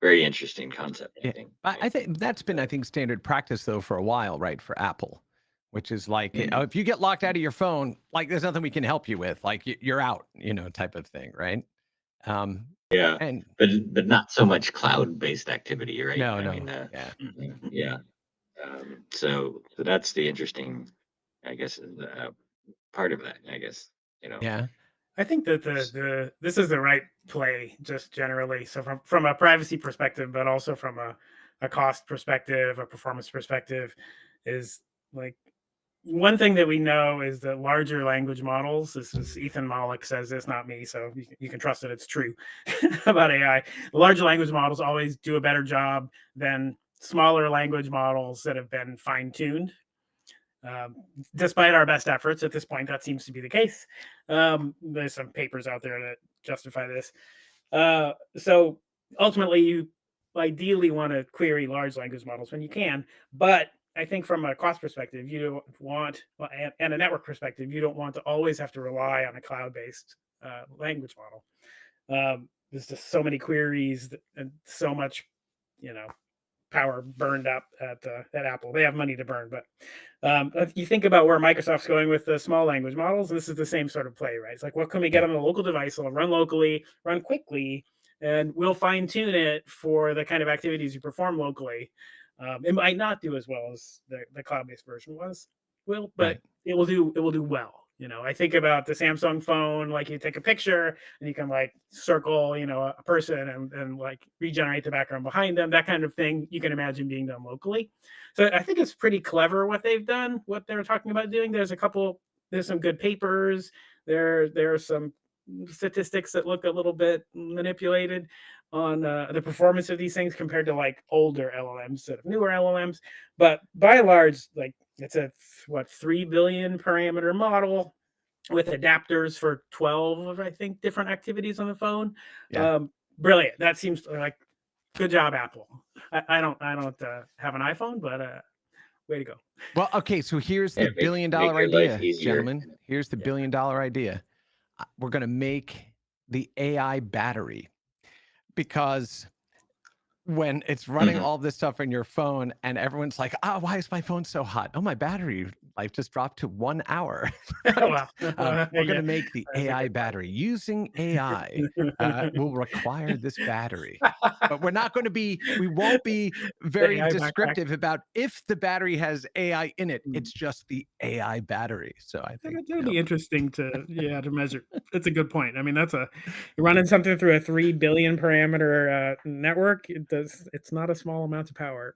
Speaker 2: interesting concept, I
Speaker 1: Yeah,
Speaker 2: think.
Speaker 1: I think that's been, I think, standard practice though for a while, right? For Apple, which is like,
Speaker 2: Mhm.
Speaker 1: if you get locked out of your phone, like there's nothing we can help you with, like you're out, type of thing, right? Um,
Speaker 2: Yeah,
Speaker 1: and
Speaker 2: but not so much cloud-based activity, right?
Speaker 1: no,
Speaker 2: I mean,
Speaker 1: yeah,
Speaker 2: yeah. So that's the interesting, I guess, part of that. I guess
Speaker 1: yeah,
Speaker 3: I think that the this is the right play just generally. So from a privacy perspective, but also from a cost perspective, a performance perspective, is like one thing that we know is that larger language models, this is Ethan Mollick says this, not me, so you can trust that it's true about AI. Larger language models always do a better job than smaller language models that have been fine-tuned. Despite our best efforts at this point, that seems to be the case. There's some papers out there that justify this. So ultimately, you ideally want to query large language models when you can, but I think from a cost perspective, you don't want, and a network perspective, you don't want to always have to rely on a cloud-based language model. there's just so many queries and so much, power burned up at Apple. They have money to burn, but if you think about where Microsoft's going with the small language models, this is the same sort of play, right? It's like, what can we get on a local device? It'll run locally, run quickly, and we'll fine tune it for the kind of activities you perform locally. It might not do as well as the cloud-based version but
Speaker 1: Right.
Speaker 3: it will do well. I think about the Samsung phone, like you take a picture and you can like circle, a person and like regenerate the background behind them, that kind of thing you can imagine being done locally. So I think it's pretty clever what they've done, what they're talking about doing. There's some good papers. There are some statistics that look a little bit manipulated on the performance of these things compared to like older LLMs instead of newer LLMs. But by and large, like it's a 3 billion parameter model with adapters for 12 of, I think, different activities on the phone.
Speaker 1: Yeah.
Speaker 3: Brilliant. That seems like good job, Apple. I don't have an iPhone, but way to go.
Speaker 1: Well, okay, so here's the
Speaker 2: Yeah, make
Speaker 1: billion-dollar
Speaker 2: your life
Speaker 1: idea,
Speaker 2: easier.
Speaker 1: gentlemen. Here's the billion-dollar idea. We're going to make the AI battery, because when it's running all this stuff on your phone and everyone's like, oh, why is my phone so hot? Oh, my battery life just dropped to 1 hour.
Speaker 3: Wow.
Speaker 1: We're going
Speaker 3: Yeah.
Speaker 1: to make the
Speaker 3: That's a
Speaker 1: AI
Speaker 3: good
Speaker 1: battery. Using AI will require this battery. But we won't be very
Speaker 3: AI backpack.
Speaker 1: descriptive about if the battery has AI in it. It's just the AI battery. So I think
Speaker 3: That'd be interesting to measure. That's a good point. I mean, you're running something through a 3 billion parameter network. It's not a small amount of power.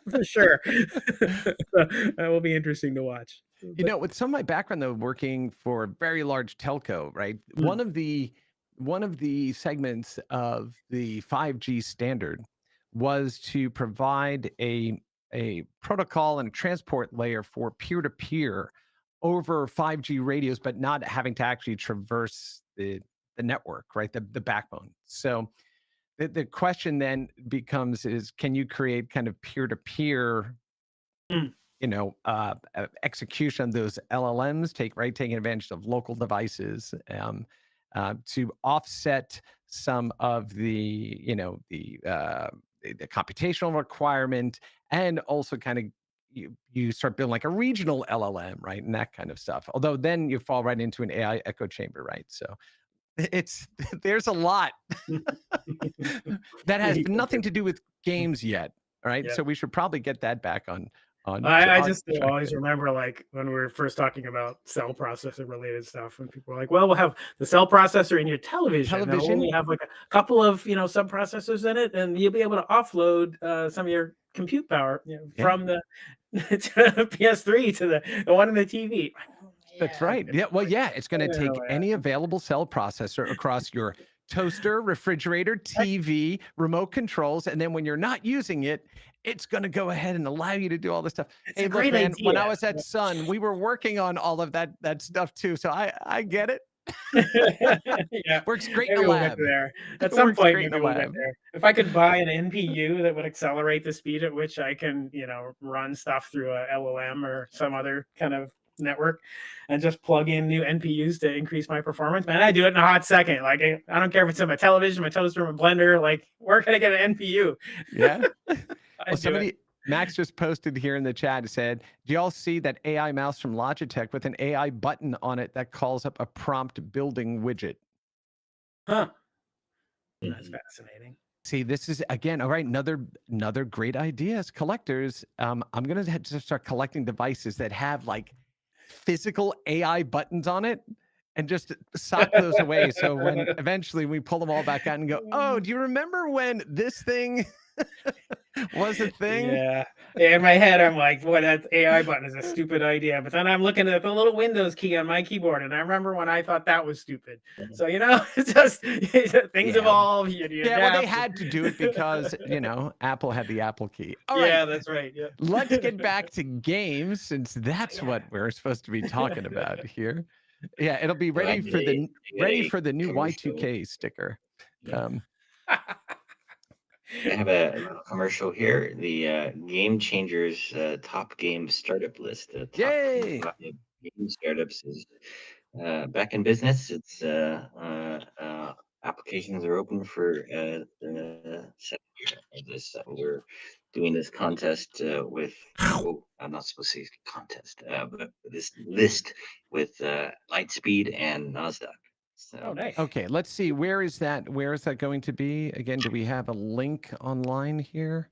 Speaker 3: For sure. That will be interesting to watch.
Speaker 1: With some of my background though, working for a very large telco, right? One of the segments of the 5G standard was to provide a protocol and a transport layer for peer-to-peer over 5G radios, but not having to actually traverse the network, right? The backbone. So the question then becomes is, can you create kind of peer-to-peer execution of those LLMs, taking advantage of local devices to offset some of the computational requirement, and also kind of you start building like a regional LLM, right, and that kind of stuff. Although then you fall right into an AI echo chamber, right? So there's a lot that has nothing to do with games yet. All right, so we should probably get that back on.
Speaker 3: I just always remember, like, when we were first talking about cell processor related stuff, and people were like, well, we'll have the cell processor in your television. It'll only have like a couple of sub-processors in it, and you'll be able to offload some of your compute power from the PS3 to the one in the TV.
Speaker 1: That's right. Yeah. Well, yeah, it's going to take any available cell processor across your toaster, refrigerator, TV, remote controls, and then when you're not using it, it's going to go ahead and allow you to do all this stuff. Hey, look, man, when I was at Sun, we were working on all of that stuff too. So I get it. Works great in the lab.
Speaker 3: At some point, maybe we'll get there. If I could buy an NPU that would accelerate the speed at which I can, run stuff through a LLM or some other kind of network, and just plug in new NPUs to increase my performance, man, I do it in a hot second. Like, I don't care if it's in my television, my toaster, my blender. Like, where can I get an NPU?
Speaker 1: Yeah. Well, Max just posted here in the chat and said, do y'all see that AI mouse from Logitech with an AI button on it that calls up a prompt building widget?
Speaker 3: Huh. That's fascinating.
Speaker 1: See, this is, again, all right, another great idea as collectors. I'm going to have to start collecting devices that have like physical AI buttons on it and just sock those away. So when eventually we pull them all back out and go, oh, do you remember when this thing was a thing?
Speaker 3: Yeah. In my head, I'm like, boy, that AI button is a stupid idea. But then I'm looking at the little Windows key on my keyboard, and I remember when I thought that was stupid. So, it's just things evolve.
Speaker 1: Well, they had to do it because, Apple had the Apple key. All right.
Speaker 3: Yeah, that's right. Yeah.
Speaker 1: Let's get back to games, since that's what we're supposed to be talking about here. Yeah, it'll be ready for the new Y2K sticker.
Speaker 2: I have a commercial here. The Game Changers top game startup list.
Speaker 1: Yay!
Speaker 2: Top game startups is back in business. It's applications are open for the second year of this. We're doing this contest with. Oh, I'm not supposed to say contest, but this list with Lightspeed and Nasdaq.
Speaker 3: Oh,
Speaker 2: So
Speaker 3: nice.
Speaker 1: Okay, let's see. Where is that going to be? Again, do we have a link online here?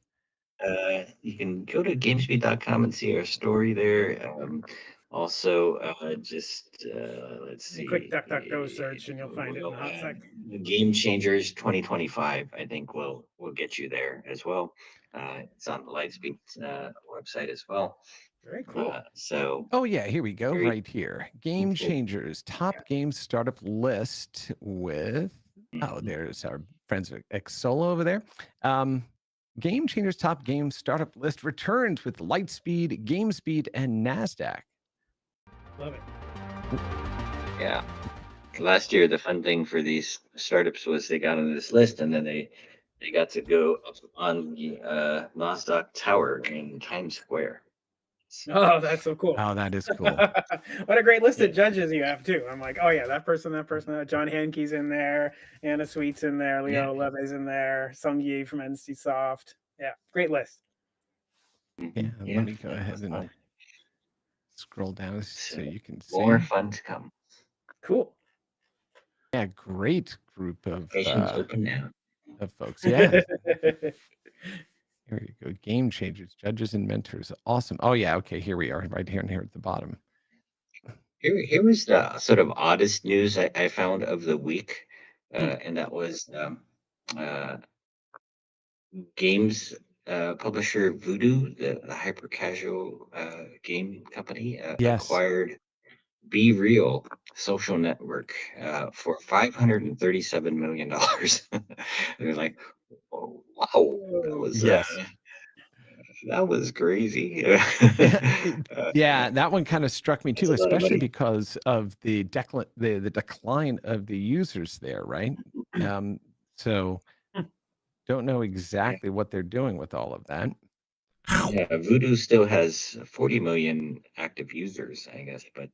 Speaker 2: you can go to gamespeed.com and see our story there. Also, let's
Speaker 3: A quick
Speaker 2: see.
Speaker 3: DuckDuckGo search and you'll find it in a hot sec.
Speaker 2: The Game Changers 2025, I think will get you there as well. It's on the Lightspeed website as well.
Speaker 3: Very cool.
Speaker 2: So,
Speaker 1: Oh yeah, here we go,
Speaker 2: very
Speaker 1: right here. Game
Speaker 2: cool.
Speaker 1: Changers top game startup list with. Oh,
Speaker 2: Mhm.
Speaker 1: there's our friends at Xolo over there. Game Changers top game startup list returns with Lightspeed, GameSpeed, and Nasdaq.
Speaker 3: Love it.
Speaker 2: Yeah. Last year, the fun thing for these startups was they got on this list, and then they got to go up on the Nasdaq Tower in Times Square.
Speaker 3: Oh, that's so cool.
Speaker 1: Oh, that is cool.
Speaker 3: What a great list
Speaker 2: Yeah.
Speaker 3: of judges you have too. I'm like, oh yeah, that person. John Hankey's in there, Anna Sweet's in there, Leo Leve's in there, Sung Yi from NC Soft. Yeah, great list.
Speaker 1: Yeah, let me go ahead and scroll down so you can see.
Speaker 2: More fun to come.
Speaker 3: Cool.
Speaker 1: Yeah, great group of
Speaker 2: open now.
Speaker 1: Of folks. Yeah. Here you go. Game Changers, judges and mentors. Awesome. Oh yeah. Okay. Here we are, right here and here at the bottom.
Speaker 2: Here was the sort of oddest news I found of the week, and that was games publisher Voodoo, the hyper casual game company,
Speaker 1: Yes.
Speaker 2: acquired Be Real social network for $537 million. They're like, oh, wow, that was
Speaker 1: Yes.
Speaker 2: that was crazy.
Speaker 1: Yeah, that one kind of struck me
Speaker 2: that's
Speaker 1: too,
Speaker 2: a lot of
Speaker 1: especially
Speaker 2: money.
Speaker 1: because of the decline of the users there, right? So don't know exactly what they're doing with all of that.
Speaker 2: Yeah, Voodoo still has 40 million active users, I guess, but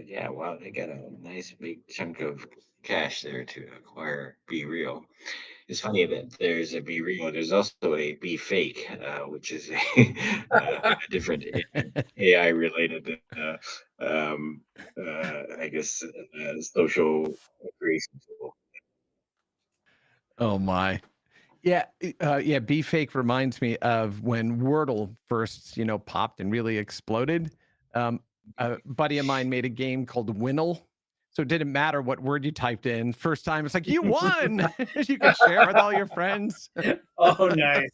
Speaker 2: yeah, wow, they got a nice big chunk of cash there to acquire Be Real. It's funny that there's a Be Real, there's also a Be Fake, which is a different AI related, I guess, social creation tool.
Speaker 1: Oh my. Yeah, yeah. Be Fake reminds me of when Wordle first, popped and really exploded. A buddy of mine made a game called Winnle, so it didn't matter what word you typed in. First time, it's like you won. You could share with all your friends.
Speaker 3: Oh, nice.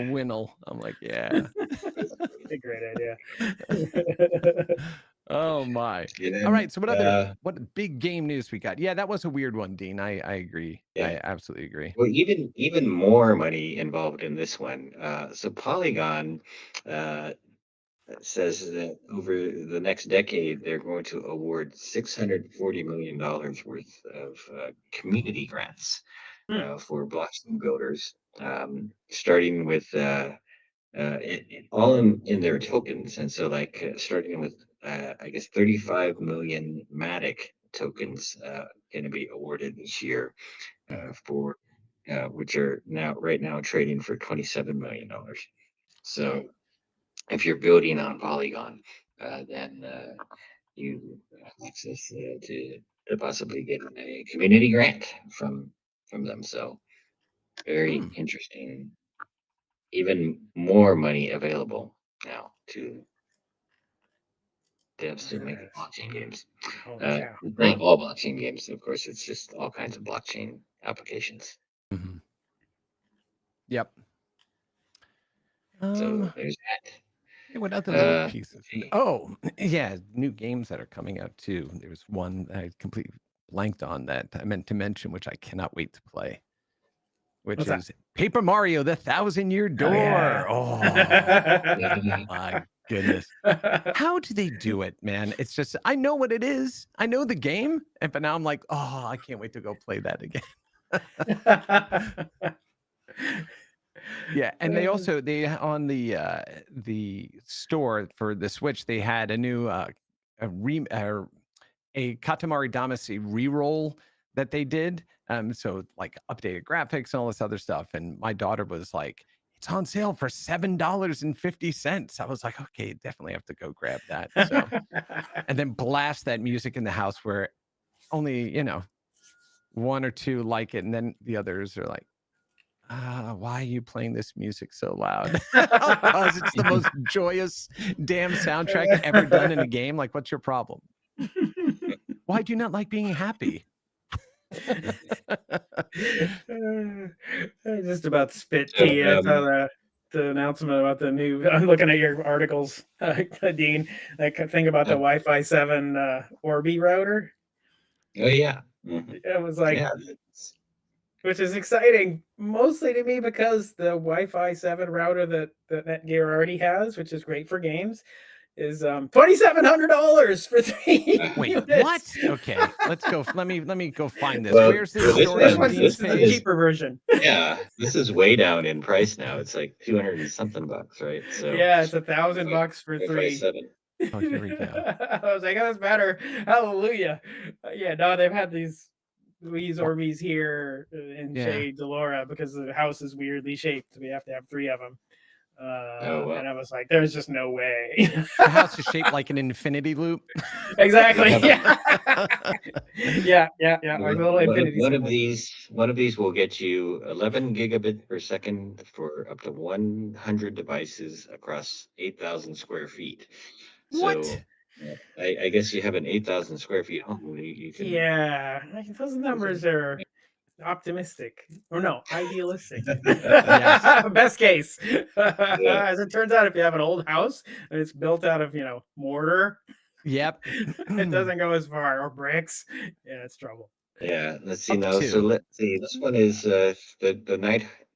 Speaker 1: Winnle. I'm like, yeah.
Speaker 3: A great idea.
Speaker 1: Oh my.
Speaker 2: Yeah,
Speaker 1: All right. So what big game news we got? Yeah, that was a weird one, Dean. I agree.
Speaker 2: Yeah.
Speaker 1: I absolutely agree.
Speaker 2: Well, even more money involved in this one. So Polygon says that over the next decade, they're going to award $640 million worth of community grants for blockchain builders, starting with all in their tokens. And so, like, starting with, I guess, 35 million Matic tokens going to be awarded this year for which are right now trading for $27 million. So if you're building on Polygon, then you have access to possibly get a community grant from them. So very interesting. Even more money available now to devs to make blockchain games. Not all blockchain games, of course. It's just all kinds of blockchain applications.
Speaker 1: Mm-hmm. Yep.
Speaker 2: So there's that.
Speaker 1: What other little pieces? Oh, yeah, new games that are coming out too. There's one I completely blanked on that I meant to mention, which I cannot wait to play, which is Paper Mario: The Thousand-Year Door. Oh my goodness. How do they do it, man? It's just, I know what it is. I know the game, but now I'm like, oh, I can't wait to go play that again. Yeah, and they also on the store for the Switch, they had a new a Katamari Damacy reroll that they did. So like updated graphics and all this other stuff. And my daughter was like, it's on sale for $7.50. I was like, okay, definitely have to go grab that. So, and then blast that music in the house where only, one or two like it. And then the others are like, why are you playing this music so loud? Because it's the most joyous damn soundtrack ever done in a game. Like, what's your problem? Why do you not like being happy?
Speaker 3: I just about spit tea. I saw the announcement about the new. I'm looking at your articles, Dean. Like, think about the Wi-Fi 7 Orbi router.
Speaker 2: Oh yeah.
Speaker 3: It was like, which is exciting, mostly to me because the Wi-Fi 7 router that Netgear already has, which is great for games, is $2,700 for 3
Speaker 1: Wait,
Speaker 3: units.
Speaker 1: what? Okay, let's go. Let me go find this.
Speaker 2: Well,
Speaker 1: Where's this
Speaker 2: this
Speaker 1: story?
Speaker 2: one-
Speaker 3: This is the cheaper version.
Speaker 2: Yeah, this is way down in price now. It's like 200 and something bucks, right? So
Speaker 3: Yeah, it's $1,000 for 3.
Speaker 2: 7.
Speaker 1: Oh, here we go.
Speaker 3: I was like, oh, that's better. Hallelujah. Yeah, no, they've had these Orbeez here in shade DeLoura because the house is weirdly shaped. We have to have 3 of them. And I was like, there's just no way.
Speaker 1: The house is shaped like an infinity loop.
Speaker 3: Exactly. Yeah.
Speaker 2: One of these will get you 11 gigabit per second for up to 100 devices across 8,000 square feet.
Speaker 1: What?
Speaker 2: So, I guess you have an 8,000 square feet home. You can.
Speaker 3: Yeah, those numbers are optimistic, or no, idealistic. Best case. As it turns out, if you have an old house and it's built out of mortar, it doesn't go as far, or bricks. Yeah, it's trouble.
Speaker 2: Yeah, let's see now. So let's see. This one is the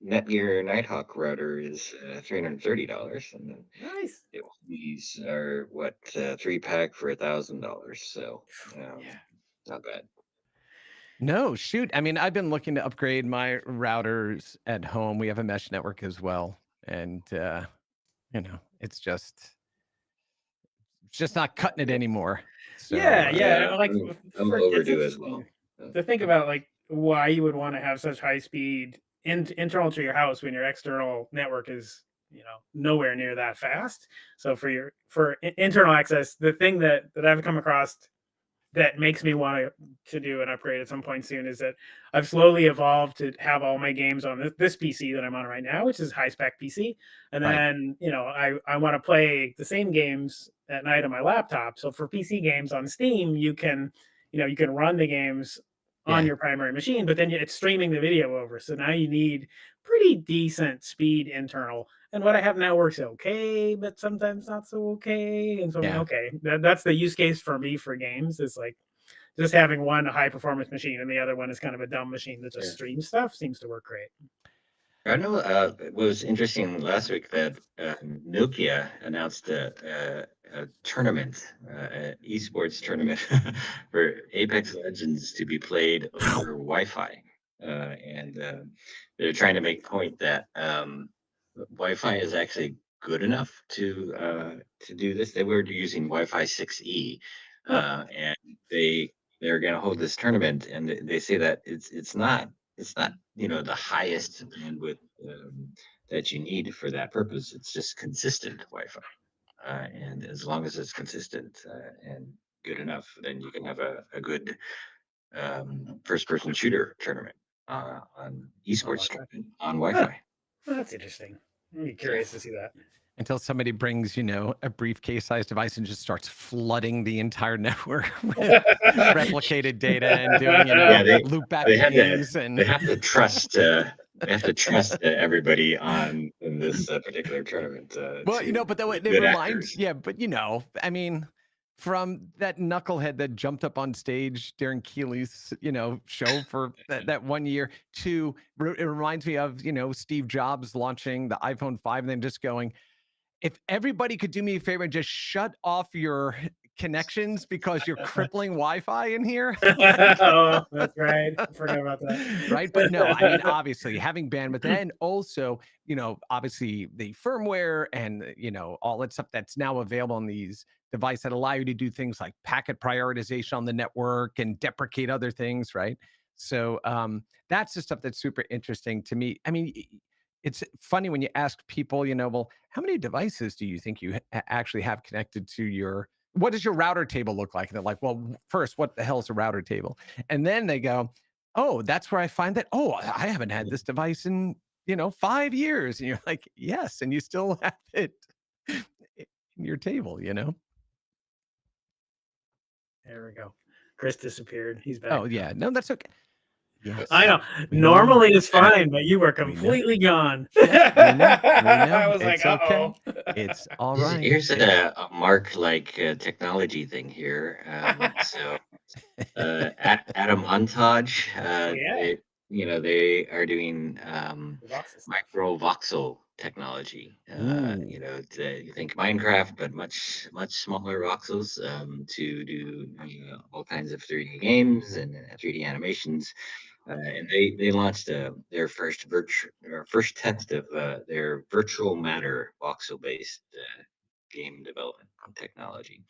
Speaker 2: Netgear Nighthawk router is $330, and then
Speaker 3: nice.
Speaker 2: These are what 3-pack for $1,000. So not bad.
Speaker 1: No, shoot. I mean, I've been looking to upgrade my routers at home. We have a mesh network as well, and it's just not cutting it anymore. So,
Speaker 3: like
Speaker 2: I'm overdue as well.
Speaker 3: To think about like why you would want to have such high speed internal to your house when your external network is nowhere near that fast. So for internal access, the thing that I've come across that makes me want to do an upgrade at some point soon is that I've slowly evolved to have all my games on this PC that I'm on right now, which is high spec PC. And then, I want to play the same games at night on my laptop. So for PC games on Steam, you can run the games on your primary machine, but then it's streaming the video over. So now you need pretty decent speed internal. And what I have now works okay, but sometimes not so okay. And so that's the use case for me for games. Is like just having one high performance machine and the other one is kind of a dumb machine that just streams stuff seems to work great.
Speaker 2: I know it was interesting last week that Nokia announced a tournament, an esports tournament for Apex Legends to be played over Wi-Fi. And they're trying to make the point that Wi-Fi is actually good enough to do this. They were using Wi-Fi 6E, and they're going to hold this tournament, and they say that it's not the highest bandwidth that you need for that purpose. It's just consistent Wi-Fi, and as long as it's consistent and good enough, then you can have a good first-person shooter tournament on esports tournament on Wi-Fi.
Speaker 3: Well, that's interesting. I'm curious to see that.
Speaker 1: Until somebody brings, a briefcase-sized device and just starts flooding the entire network with replicated data and doing, loop-back games. And
Speaker 2: they have to trust. They have to trust everybody in this particular tournament.
Speaker 1: Well, but it reminds, I mean, from that knucklehead that jumped up on stage during Keeley's, show for that 1 year to, it reminds me of, Steve Jobs launching the iPhone 5 and then just going, if everybody could do me a favor and just shut off your connections because you're crippling Wi-Fi in here.
Speaker 3: Oh, that's right. I forgot about that.
Speaker 1: Right. But no, I mean, obviously having bandwidth and also, obviously the firmware and, all that stuff that's now available on these devices that allow you to do things like packet prioritization on the network and deprecate other things. Right. So that's the stuff that's super interesting to me. I mean, it's funny when you ask people, well, how many devices do you think you actually have connected to what does your router table look like? And they're like, well, first, what the hell is a router table? And then they go, oh, that's where I find that, oh, I haven't had this device in, 5 years. And you're like, yes, and you still have it in your table,
Speaker 3: There we go. Chris disappeared. He's back.
Speaker 1: Oh, yeah. No, that's okay. Yes.
Speaker 3: I know. Normally it's fine, but you were completely gone.
Speaker 1: know.
Speaker 3: I was
Speaker 1: It's
Speaker 3: like,
Speaker 1: okay. It's all right.
Speaker 2: Here's a Mark technology thing here. So Adam Montage, they are doing micro-voxel technology. You think Minecraft, but much smaller voxels to do all kinds of 3D games and 3D animations. And they launched their first test of their virtual matter voxel-based game development technology.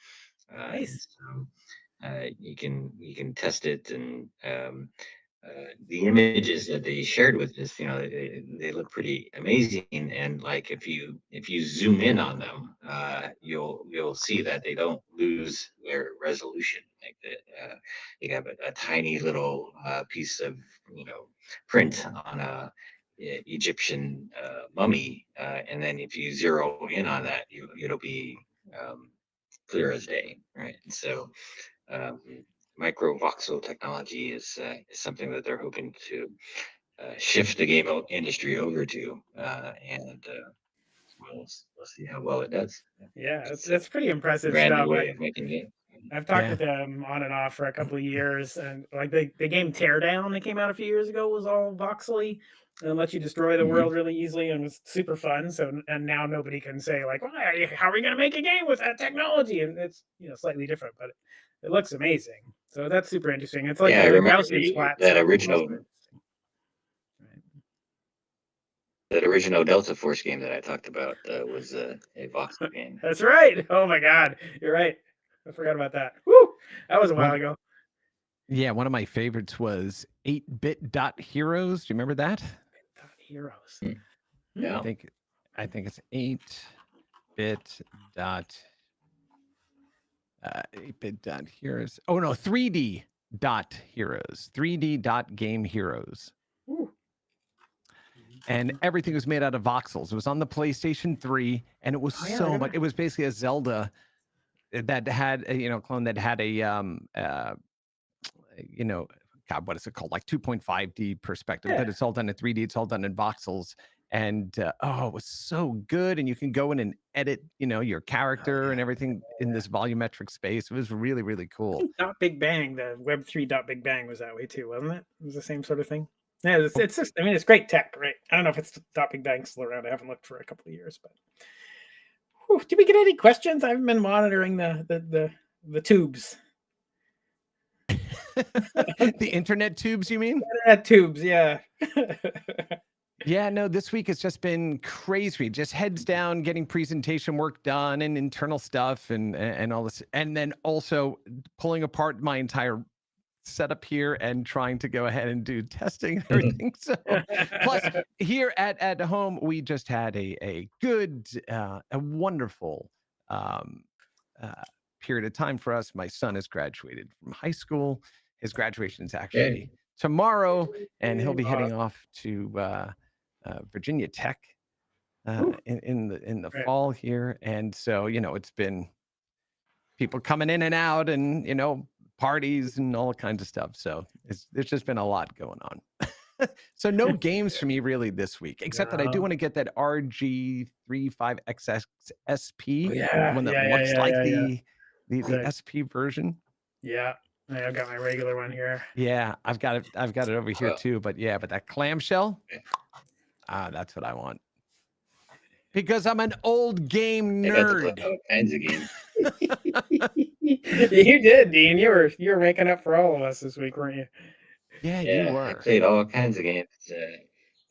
Speaker 3: Nice.
Speaker 2: So you can test it, and the images that they shared with us, they look pretty amazing. And like if you zoom in on them, you'll see that they don't lose their resolution. Like that, you have a tiny little piece of print on a Egyptian mummy, and then if you zero in on that, it'll be clear as day, right? So micro-voxel technology is something that they're hoping to shift the game industry over to, and we'll see how well it does.
Speaker 3: Yeah, that's pretty impressive
Speaker 2: Brand
Speaker 3: stuff.
Speaker 2: new way of making games.
Speaker 3: I've talked with them on and off for a couple of years, and like the game Teardown that came out a few years ago was all voxely and lets you destroy the world really easily and was super fun. So and now nobody can say like, well, how are we going to make a game with that technology? And it's slightly different, but it looks amazing. So that's super interesting. It's like
Speaker 2: I remember that original Delta Force game that I talked about was a voxel game.
Speaker 3: That's right. Oh my God, you're right. I forgot about that. Woo! That was a while ago.
Speaker 1: Yeah, one of my favorites was 8-bit Heroes. Do you remember that?
Speaker 3: Heroes.
Speaker 2: Yeah.
Speaker 1: I think it's 8-bit 8-bit heroes. Oh no, 3D heroes. 3D game heroes.
Speaker 3: Ooh.
Speaker 1: And everything was made out of voxels. It was on the PlayStation 3, and it was so much. It was basically a Zelda that had a clone that had a God, what is it called? Like 2.5D perspective, but it's all done in 3D. It's all done in voxels, and it was so good. And you can go in and edit, your character and everything in this volumetric space. It was really, really cool.
Speaker 3: Dot Big Bang, the Web3 Dot Big Bang was that way too, wasn't it? It was the same sort of thing. Yeah, it's just, it's great tech, right? I don't know if it's Dot Big Bang still around. I haven't looked for a couple of years, but. Whew, did we get any questions? I haven't been monitoring the tubes.
Speaker 1: The internet tubes, you mean?
Speaker 3: Internet tubes, yeah.
Speaker 1: Yeah, no, this week it's just been crazy. Just heads down, getting presentation work done and internal stuff and all this. And then also pulling apart my entire setup here and trying to go ahead and do testing and everything. So plus here at home, we just had a good, a wonderful period of time for us. My son has graduated from high school. His graduation is actually tomorrow, and he'll be heading off to Virginia Tech in the fall here. And so, it's been people coming in and out and, parties and all kinds of stuff. So there's just been a lot going on. So no games for me really this week, except that I do want to get that RG35XX SP, one that looks like the SP version.
Speaker 3: Yeah, I've got my regular one here.
Speaker 1: Yeah, I've got it over here too. But that clamshell, that's what I want. Because I'm an old game nerd.
Speaker 2: All kinds of games.
Speaker 3: You did, Dean. You were making up for all of us this week, weren't you?
Speaker 1: Yeah, you
Speaker 2: Yeah, I
Speaker 1: were.
Speaker 2: played all kinds of games.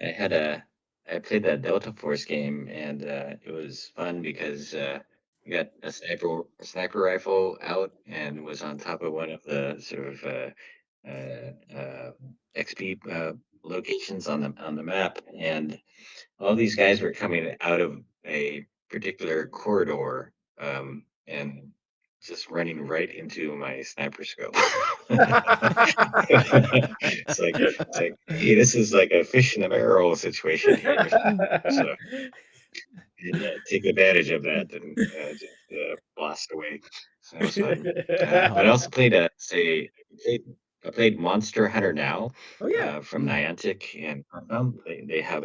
Speaker 2: I had a I played that Delta Force game, and it was fun because you got a sniper rifle out and was on top of one of the sort of XP locations on the map, and all these guys were coming out of a particular corridor, and just running right into my sniper scope. It's like, hey, this is like a fish in a barrel situation here. So take advantage of that and just blast away. So that was fun. But I also played I played Monster Hunter Now
Speaker 3: Oh yeah.
Speaker 2: from Niantic, and they have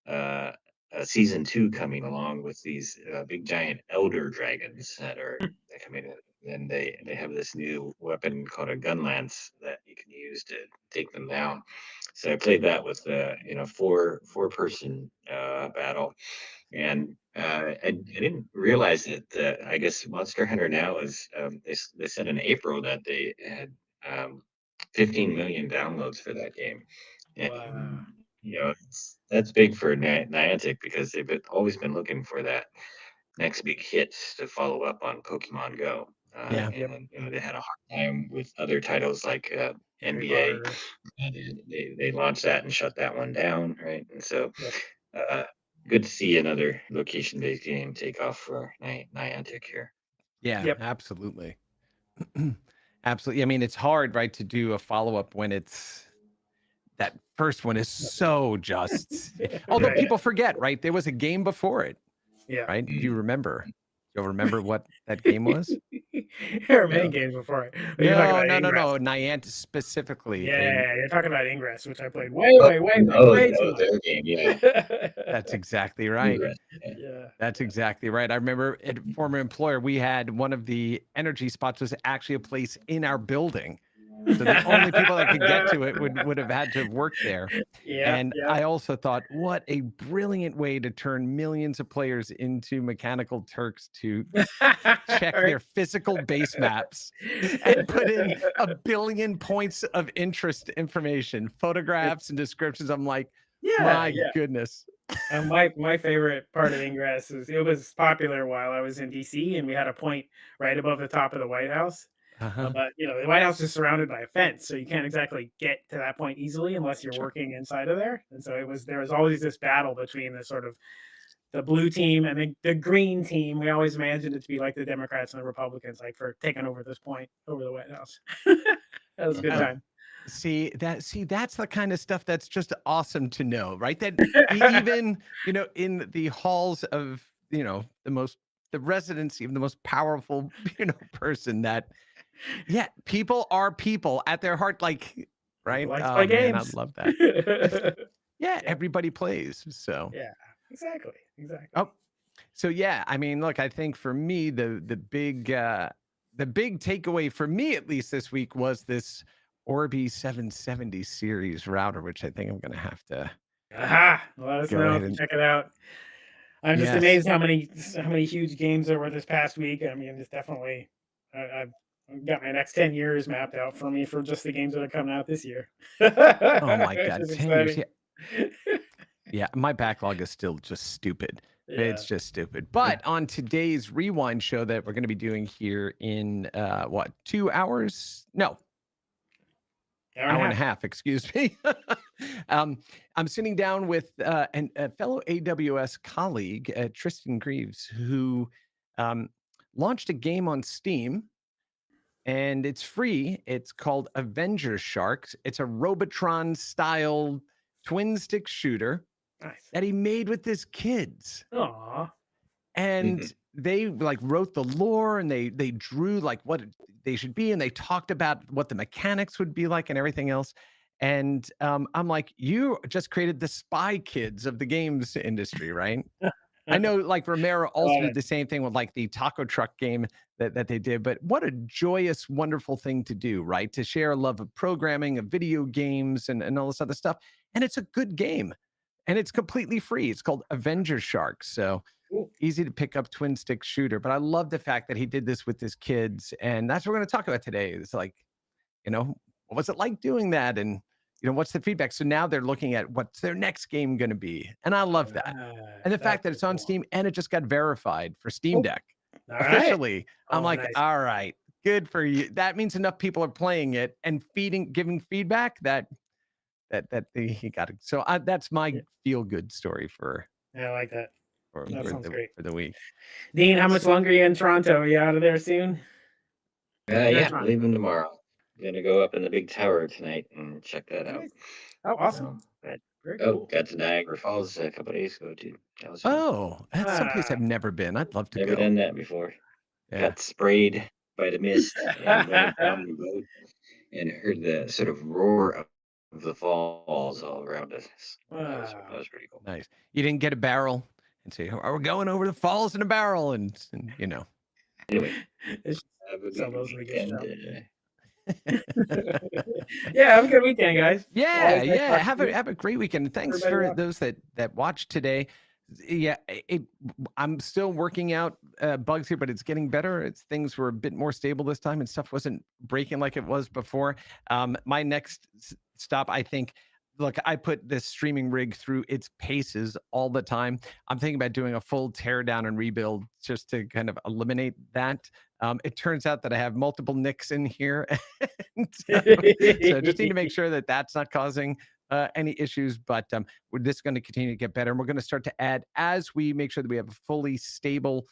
Speaker 2: uh, a season 2 coming along with these big giant elder dragons that come in, and they have this new weapon called a gun lance that you can use to take them down. So I played that with four person battle, and I didn't realize that I guess Monster Hunter Now is they said in April that they had 15 million downloads for that game.
Speaker 3: Wow.
Speaker 2: And that's big for Niantic because always been looking for that next big hit to follow up on Pokemon Go.
Speaker 1: Yeah.
Speaker 2: And they had a hard time with other titles like
Speaker 3: Harry
Speaker 2: NBA.
Speaker 3: Potter.
Speaker 2: They launched that and shut that one down, right? And so
Speaker 3: Yep.
Speaker 2: uh, good to see another location-based game take off for Niantic here.
Speaker 1: Yeah,
Speaker 3: Yep.
Speaker 1: absolutely. Absolutely. I mean, it's hard, right, to do a follow-up when that first one is so just. Although
Speaker 2: Right.
Speaker 1: people forget, right? There was a game before it,
Speaker 3: Yeah.
Speaker 1: right? Do you remember? You'll remember what that game was?
Speaker 3: There are many
Speaker 2: Yeah.
Speaker 3: games before it. But you're talking
Speaker 1: No,
Speaker 3: about
Speaker 1: no, no,
Speaker 3: Ingress.
Speaker 1: no. Niantic specifically.
Speaker 3: Yeah, you're talking about Ingress, which I played way too much.
Speaker 2: Their game, yeah.
Speaker 1: That's exactly right.
Speaker 2: Ingress, yeah.
Speaker 3: Yeah.
Speaker 1: That's exactly right. I remember at former employer, we had one of the energy spots was actually a place in our building. So the only people that could get to it would have had to have worked there.
Speaker 3: Yeah.
Speaker 1: And I also thought, what a brilliant way to turn millions of players into mechanical Turks to check their physical base maps and put in 1 billion points of interest information, photographs and descriptions. I'm like, my goodness.
Speaker 3: And my favorite part of Ingress is it was popular while I was in DC, and we had a point right above the top of the White House. But the White House is surrounded by a fence, so you can't exactly get to that point easily unless you're working inside of there. And so there was always this battle between the sort of the blue team and the green team. We always imagined it to be like the Democrats and the Republicans, like for taking over this point over the White House. That was a good time.
Speaker 1: See, that's the kind of stuff that's just awesome to know, right? That even, in the halls of, the residency of the most powerful, person that, people are people at their heart, like, right?
Speaker 3: Like
Speaker 1: Oh
Speaker 3: play
Speaker 1: man, I
Speaker 3: games.
Speaker 1: love that. Yeah, everybody plays. So
Speaker 3: yeah, exactly.
Speaker 1: Oh, so yeah, I mean, look, I think for me, the big takeaway for me, at least this week, was this Orbi 770 series router, which I think I'm going to have to
Speaker 3: let us
Speaker 1: go
Speaker 3: know
Speaker 1: ahead
Speaker 3: if you
Speaker 1: and
Speaker 3: check it out. I'm just
Speaker 1: Yes.
Speaker 3: amazed how many huge games there were this past week. I mean, it's definitely I've got my next 10 years mapped out for me for just the games that are coming out this year.
Speaker 1: Oh my God,
Speaker 3: Which is
Speaker 1: 10 years.
Speaker 3: exciting.
Speaker 1: Yeah, my backlog is still just stupid.
Speaker 3: Yeah.
Speaker 1: It's just stupid. But on today's rewind show that we're going to be doing here in 2 hours? No, hour and a half, excuse me. I'm sitting down with a fellow AWS colleague, Tristan Greaves, who launched a game on Steam, and it's free. It's called Avenger Sharks. It's a Robotron-style twin-stick shooter that he made with his kids.
Speaker 3: Aww.
Speaker 1: And they wrote the lore, and they drew what they should be, and they talked about what the mechanics would be like and everything else. And I'm like, you just created the Spy Kids of the games industry, right? I know Romero also did the same thing with the taco truck game that they did, but what a joyous, wonderful thing to do, right? To share a love of programming, of video games, and all this other stuff. And it's a good game, and it's completely free. It's called Avenger Sharks. So
Speaker 3: Cool.
Speaker 1: easy to pick up twin stick shooter. But I love the fact that he did this with his kids, and that's what we're going to talk about today. It's like, what was it like doing that, and what's the feedback? So now they're looking at what's their next game going to be, and I love that. And the fact that it's on Steam and it just got verified for Steam Deck officially. I'm like,
Speaker 3: nice.
Speaker 1: all right, good for you. That means enough people are playing it and giving feedback that he got it. So that's my feel good story for.
Speaker 3: I like that. That sounds great
Speaker 1: for the week.
Speaker 3: Dean, how much longer are you in Toronto? Are you out of there soon?
Speaker 2: Yeah, leaving tomorrow. Gonna go up in the big tower tonight and check that out.
Speaker 3: Oh, awesome. Very cool.
Speaker 2: Got to Niagara Falls a couple days ago too. That was
Speaker 1: fun. That's someplace I've never been. I'd love to go.
Speaker 2: Never done that before. Yeah. Got sprayed by the mist and went down the boat and heard the sort of roar of the falls all around us. That was pretty cool.
Speaker 1: Nice. You didn't get a barrel and say, "Are we going over the falls in a barrel?" And
Speaker 2: Anyway,
Speaker 3: have a good weekend, guys.
Speaker 1: Yeah. Have a great weekend. Thanks for those that watched today. Yeah, I'm still working out bugs here, but it's getting better. Things were a bit more stable this time, and stuff wasn't breaking like it was before. My next stop, I think. Look, I put this streaming rig through its paces all the time. I'm thinking about doing a full tear down and rebuild just to kind of eliminate that. It turns out that I have multiple nicks in here. so just need to make sure that that's not causing any issues, but we're just going to continue to get better. And we're going to start to add as we make sure that we have a fully stable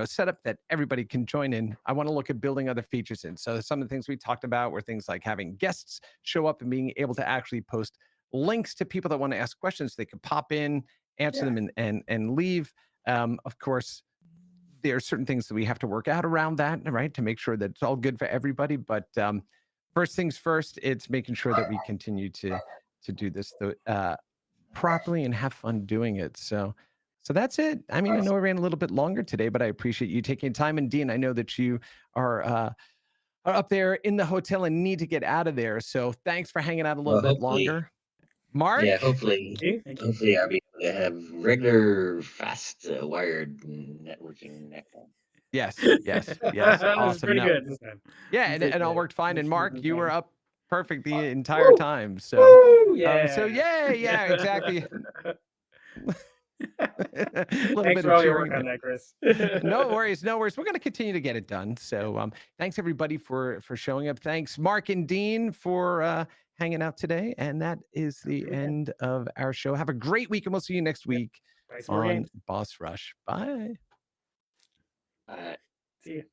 Speaker 1: setup that everybody can join in. I want to look at building other features in. So some of the things we talked about were things like having guests show up and being able to actually post links to people that want to ask questions. They can pop in, answer them, and leave. Of course, there are certain things that we have to work out around that, right, to make sure that it's all good for everybody. But first things first, it's making sure that we continue to do this properly and have fun doing it. So that's it. I mean, I know we ran a little bit longer today, but I appreciate you taking time. And Dean, I know that you are up there in the hotel and need to get out of there. So thanks for hanging out a little bit longer. Mark?
Speaker 2: Yeah, hopefully I'll be able to have regular fast wired networking next time.
Speaker 1: Yes. Awesome.
Speaker 3: Pretty good this time.
Speaker 1: Yeah, and it all worked fine. And Mark, you were up perfect the entire time. So yeah, exactly.
Speaker 3: Thanks for all your work on that, Chris.
Speaker 1: No worries. We're going to continue to get it done. So thanks everybody for showing up. Thanks Mark and Dean for hanging out today. And that is the end of our show. Have a great week, and we'll see you next week on Boss Rush. Bye.
Speaker 2: Bye.
Speaker 3: See you.